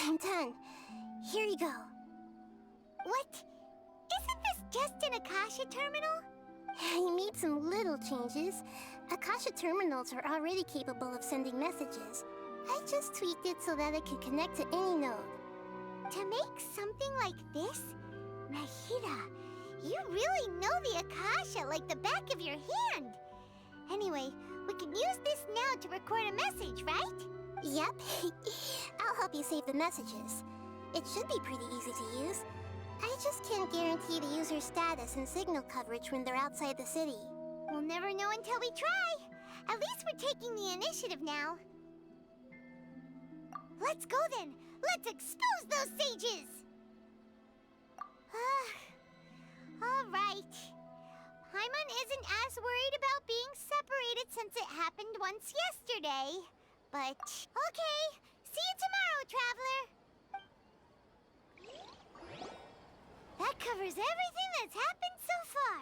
I'm done. Here you go. What? Isn't this just an Akasha terminal? I made some little changes. Akasha terminals are already capable of sending messages. I just tweaked it so that it could connect to any node. To make something like this? Mahita, you really know the Akasha like the back of your hand. Anyway, we can use this now to record a message, right? Yep. I'll help you save the messages. It should be pretty easy to use. I just can't guarantee the user's status and signal coverage when they're outside the city. We'll never know until we try. At least we're taking the initiative now. Let's go then. Let's expose those sages. All right. Paimon isn't as worried about being separated since it happened once yesterday. But, okay. See you tomorrow, Traveler. That covers everything that's happened so far.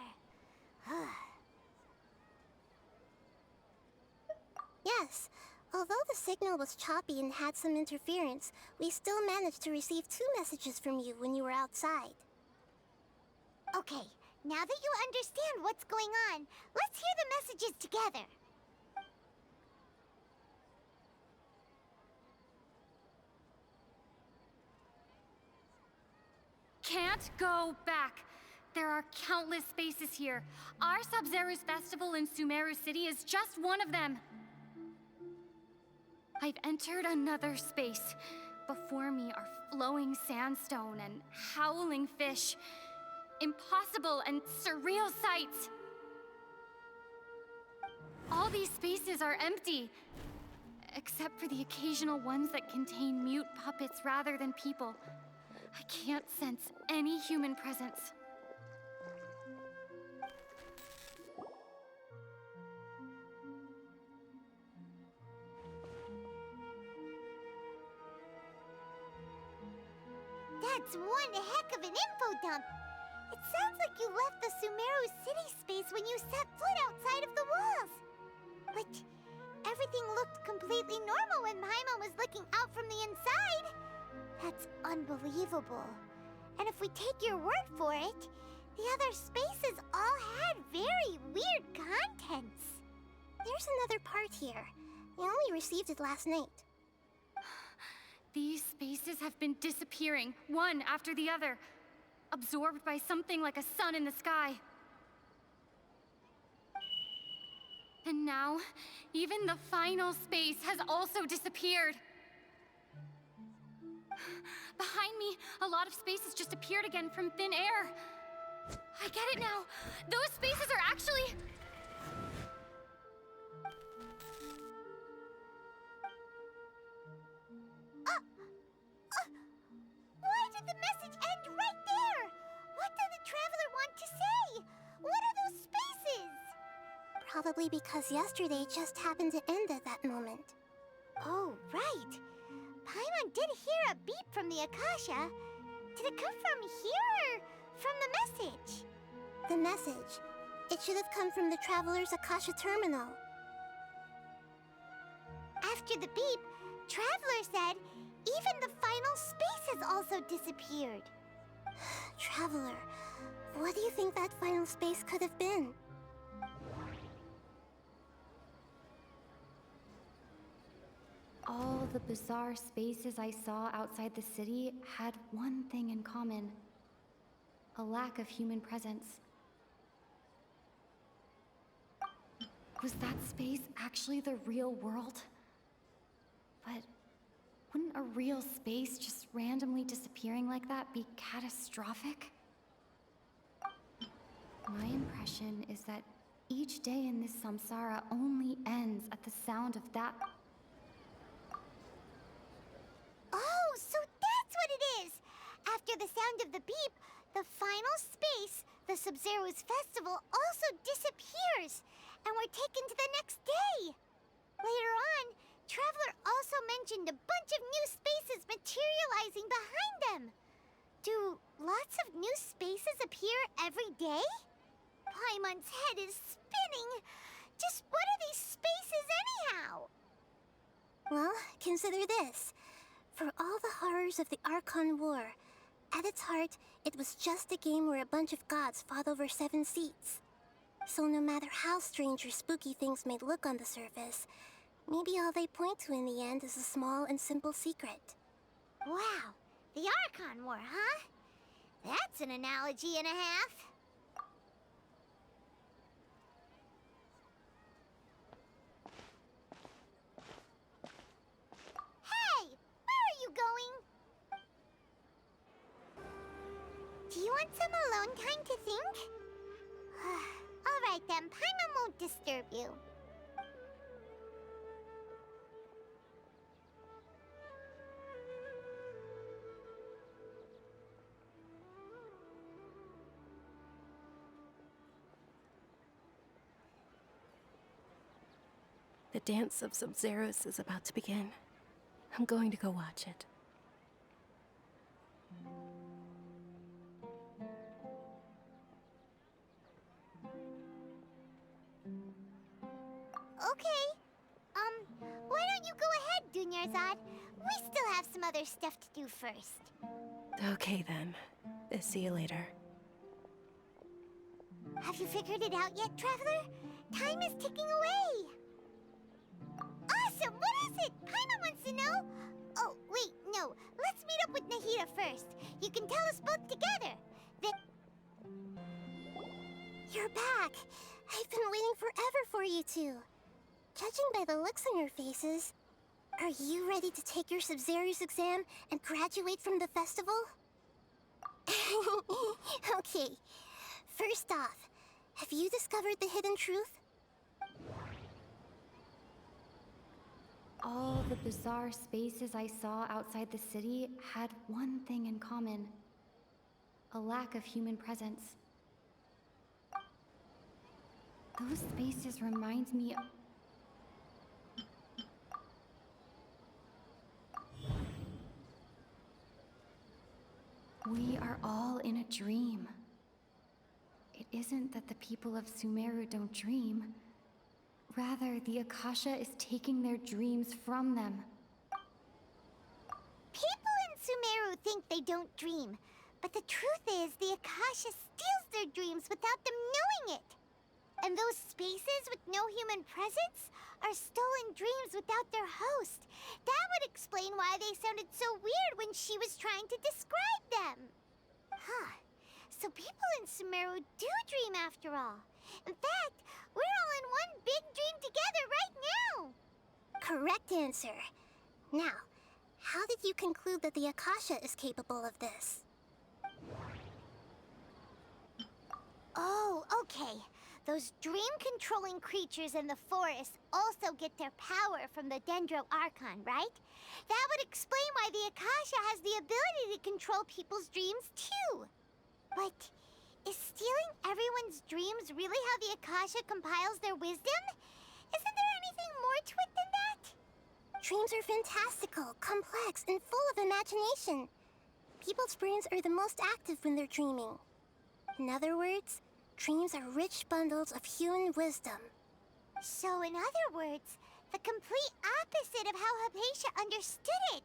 Yes. Although the signal was choppy and had some interference, we still managed to receive 2 messages from you when you were outside. Okay, now that you understand what's going on, let's hear the messages together. Can't go back. There are countless spaces here. Our Sabzeruz festival in Sumeru City is just one of them. I've entered another space. Before me are flowing sandstone and howling fish. Impossible and surreal sights. All these spaces are empty, except for the occasional ones that contain mute puppets rather than people. I can't sense any human presence. That's one heck of an info dump. It sounds like you left the Sumeru City space when you set foot outside of the walls. But everything looked completely normal when Paimon was looking out from the inside. That's unbelievable. And if we take your word for it, the other spaces all had very weird contents. There's another part here. We only received it last night. These spaces have been disappearing, one after the other, absorbed by something like a sun in the sky. And now, even the final space has also disappeared. Behind me, a lot of spaces just appeared again from thin air. I get it now. Those spaces are actually... Why did the message end right there? What did the Traveler want to say? What are those spaces? Probably because yesterday just happened to end at that moment. Oh, right. Paimon did hear a beep from the Akasha. Did it come from here or from the message? The message. It should have come from the Traveler's Akasha terminal. After the beep, Traveler said even the final space has also disappeared. Traveler, what do you think that final space could have been? All the bizarre spaces I saw outside the city had one thing in common: a lack of human presence. Was that space actually the real world? But wouldn't a real space just randomly disappearing like that be catastrophic? My impression is that each day in this samsara only ends at the sound of that. Oh, so that's what it is! After the sound of the beep, the final space, the Sabzeruz festival, also disappears, and we're taken to the next day. Later on, Traveler also mentioned a bunch of new spaces materializing behind them. Do lots of new spaces appear every day? Paimon's head is spinning. Just what are these spaces anyhow? Well, consider this. For all the horrors of the Archon War, at its heart, it was just a game where a bunch of gods fought over 7 seats. So no matter how strange or spooky things may look on the surface, Maybe all they point to in the end is a small and simple secret. Wow, the Archon War, huh? That's an analogy and a half. Hey, where are you going? Do you want some alone time to think? All right then, Paimon won't disturb you. The dance of Sabzeruz is about to begin. I'm going to go watch it. Okay. Why don't you go ahead, Dunyarzad? We still have some other stuff to do first. Okay then. See you later. Have you figured it out yet, Traveler? Time is ticking away. Awesome! What is it? Paimon wants to know. Oh, wait, no. Let's meet up with Nahida first. You can tell us both together. You're back! I've been waiting forever for you two. Judging by the looks on your faces, are you ready to take your Sabzeruz exam and graduate from the festival? Okay, first off, have you discovered the hidden truth? All the bizarre spaces I saw outside the city had one thing in common: a lack of human presence. Those spaces remind me of... We are all in a dream. It isn't that the people of Sumeru don't dream. Rather, the Akasha is taking their dreams from them. People in Sumeru think they don't dream, but the truth is the Akasha steals their dreams without them knowing it. And those spaces with no human presence are stolen dreams without their host. That would explain why they sounded so weird when she was trying to describe them. Huh. So people in Sumeru do dream after all. In fact, we're all in one big dream together right now. Correct answer. Now, how did you conclude that the Akasha is capable of this? Oh, okay. Those dream-controlling creatures in the forest also get their power from the Dendro Archon, right? That would explain why the Akasha has the ability to control people's dreams, too. But is stealing everyone's dreams really how the Akasha compiles their wisdom? Isn't there anything more to it than that? Dreams are fantastical, complex, and full of imagination. People's brains are the most active when they're dreaming. In other words, dreams are rich bundles of human wisdom. So, in other words, the complete opposite of how Hypatia understood it.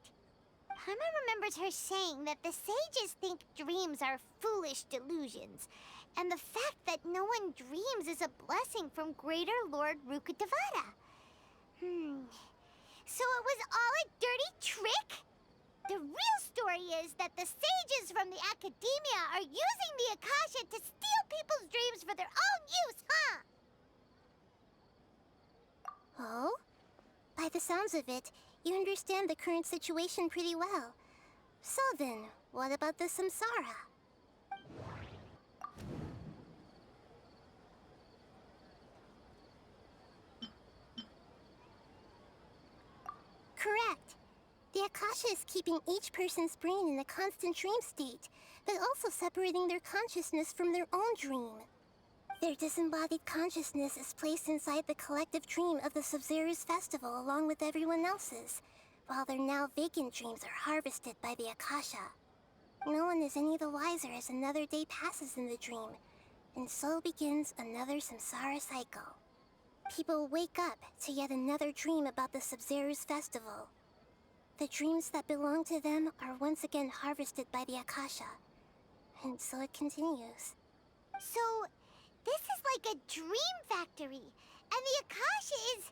Paimon remembers her saying that the sages think dreams are foolish delusions, and the fact that no one dreams is a blessing from Greater Lord Rukkhadevata. So it was all a dirty trick? The real story is that the sages from the Academia are using the Akasha to steal people's dreams for their own use, huh? Oh? By the sounds of it, you understand the current situation pretty well. So then, what about the Samsara? Correct. The Akasha is keeping each person's brain in a constant dream state, but also separating their consciousness from their own dream. Their disembodied consciousness is placed inside the collective dream of the Sabzeruz festival along with everyone else's, while their now vacant dreams are harvested by the Akasha. No one is any the wiser as another day passes in the dream, and so begins another Samsara cycle. People wake up to yet another dream about the Sabzeruz festival. The dreams that belong to them are once again harvested by the Akasha, and so it continues. So, this is like a dream factory, and the Akasha is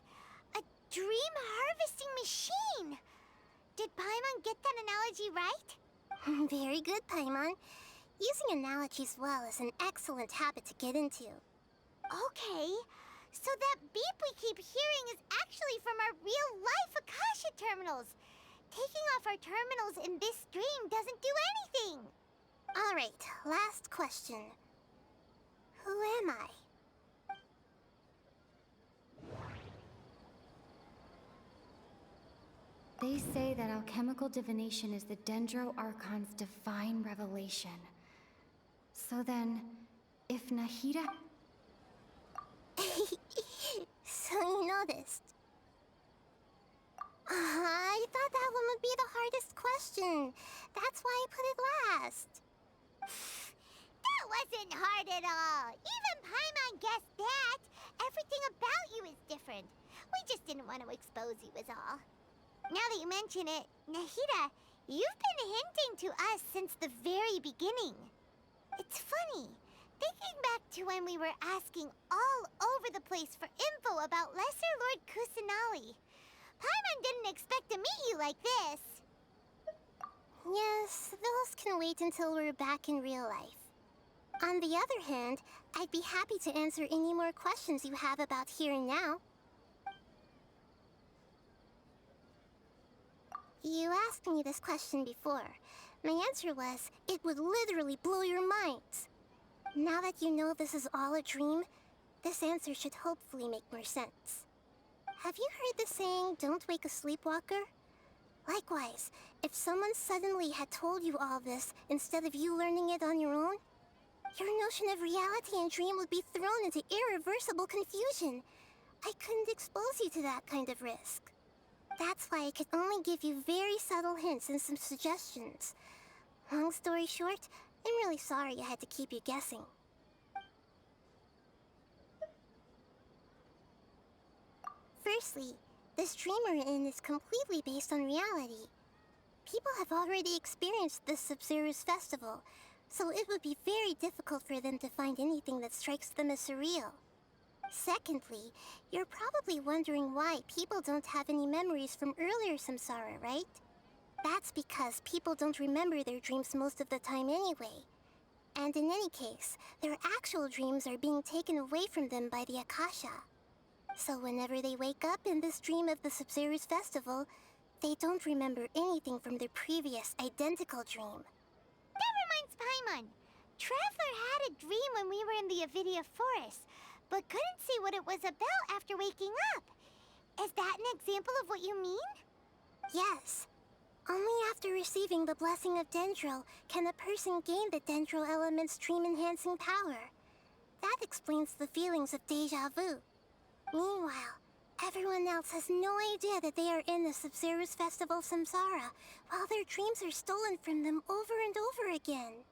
a dream harvesting machine. Did Paimon get that analogy right? Very good, Paimon. Using analogies well is an excellent habit to get into. Okay, so that beep we keep hearing is actually from our real-life Akasha terminals. Taking off our terminals in this dream doesn't do anything. All right, last question. Who am I? They say that alchemical divination is the Dendro Archon's divine revelation. So then, if Nahida... So you noticed. I thought that one would be the hardest question. That's why I put it last. That wasn't hard at all. Even Paimon guessed that. Everything about you is different. We just didn't want to expose you is all. Now that you mention it, Nahida, you've been hinting to us since the very beginning. It's funny, thinking back to when we were asking all over the place for info about Lesser Lord Kusanali. Paimon didn't expect to meet you like this. Yes, those can wait until we're back in real life. On the other hand, I'd be happy to answer any more questions you have about here and now. You asked me this question before. My answer was, it would literally blow your minds. Now that you know this is all a dream, this answer should hopefully make more sense. Have you heard the saying, don't wake a sleepwalker? Likewise, if someone suddenly had told you all this instead of you learning it on your own, your notion of reality and dream would be thrown into irreversible confusion. I couldn't expose you to that kind of risk. That's why I could only give you very subtle hints and some suggestions. Long story short, I'm really sorry I had to keep you guessing. Firstly, this dream we're in is completely based on reality. People have already experienced this Sabzeruz festival, so it would be very difficult for them to find anything that strikes them as surreal. Secondly, you're probably wondering why people don't have any memories from earlier Samsara, right? That's because people don't remember their dreams most of the time anyway. And in any case, their actual dreams are being taken away from them by the Akasha. So whenever they wake up in this dream of the Sabzeruz festival, they don't remember anything from their previous identical dream. That reminds Paimon. Traveler had a dream when we were in the Avidia Forest, but couldn't see what it was about after waking up. Is that an example of what you mean? Yes. Only after receiving the blessing of Dendro can a person gain the Dendro element's dream-enhancing power. That explains the feelings of deja vu. Meanwhile, everyone else has no idea that they are in the Sabzeruz Festival Samsara, while their dreams are stolen from them over and over again.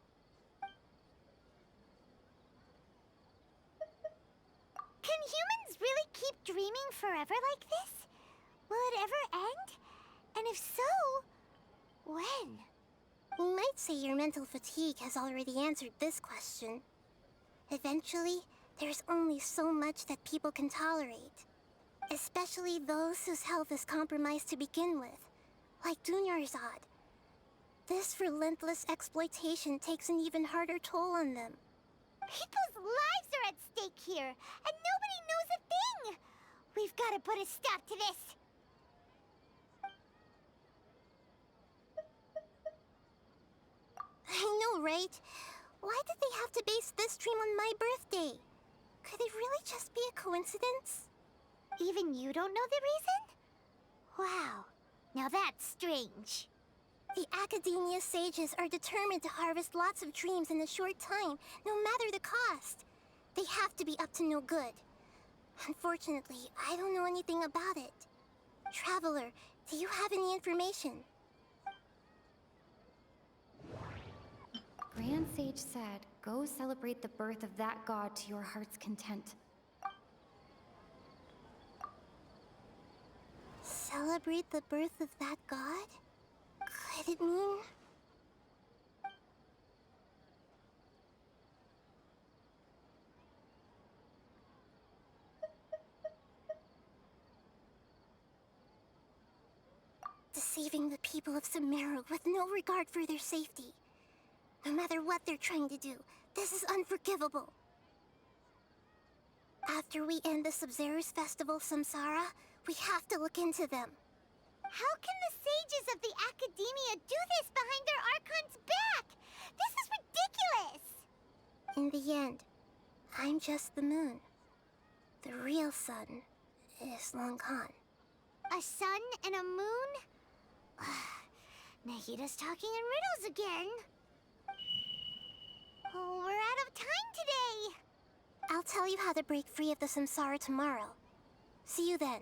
Can humans really keep dreaming forever like this? Will it ever end? And if so, when? You might say your mental fatigue has already answered this question. Eventually, there's only so much that people can tolerate. Especially those whose health is compromised to begin with, like Dunyarzad. This relentless exploitation takes an even harder toll on them. People's lives are at stake here, and nobody knows a thing! We've got to put a stop to this! I know, right? Why did they have to base this dream on my birthday? Could it really just be a coincidence? Even you don't know the reason? Wow, now that's strange. The Academia sages are determined to harvest lots of dreams in a short time, no matter the cost. They have to be up to no good. Unfortunately, I don't know anything about it. Traveler, do you have any information? Grand Sage said, go celebrate the birth of that god to your heart's content. Celebrate the birth of that god? Could it mean... deceiving the people of Sumeru with no regard for their safety. No matter what they're trying to do, this is unforgivable. After we end the Sabzeruz festival, Samsara, we have to look into them. How can the sages of the Academia do this behind their Archon's back? This is ridiculous! In the end, I'm just the moon. The real sun is long gone. A sun and a moon? Nahida's talking in riddles again. Oh, we're out of time today. I'll tell you how to break free of the Samsara tomorrow. See you then.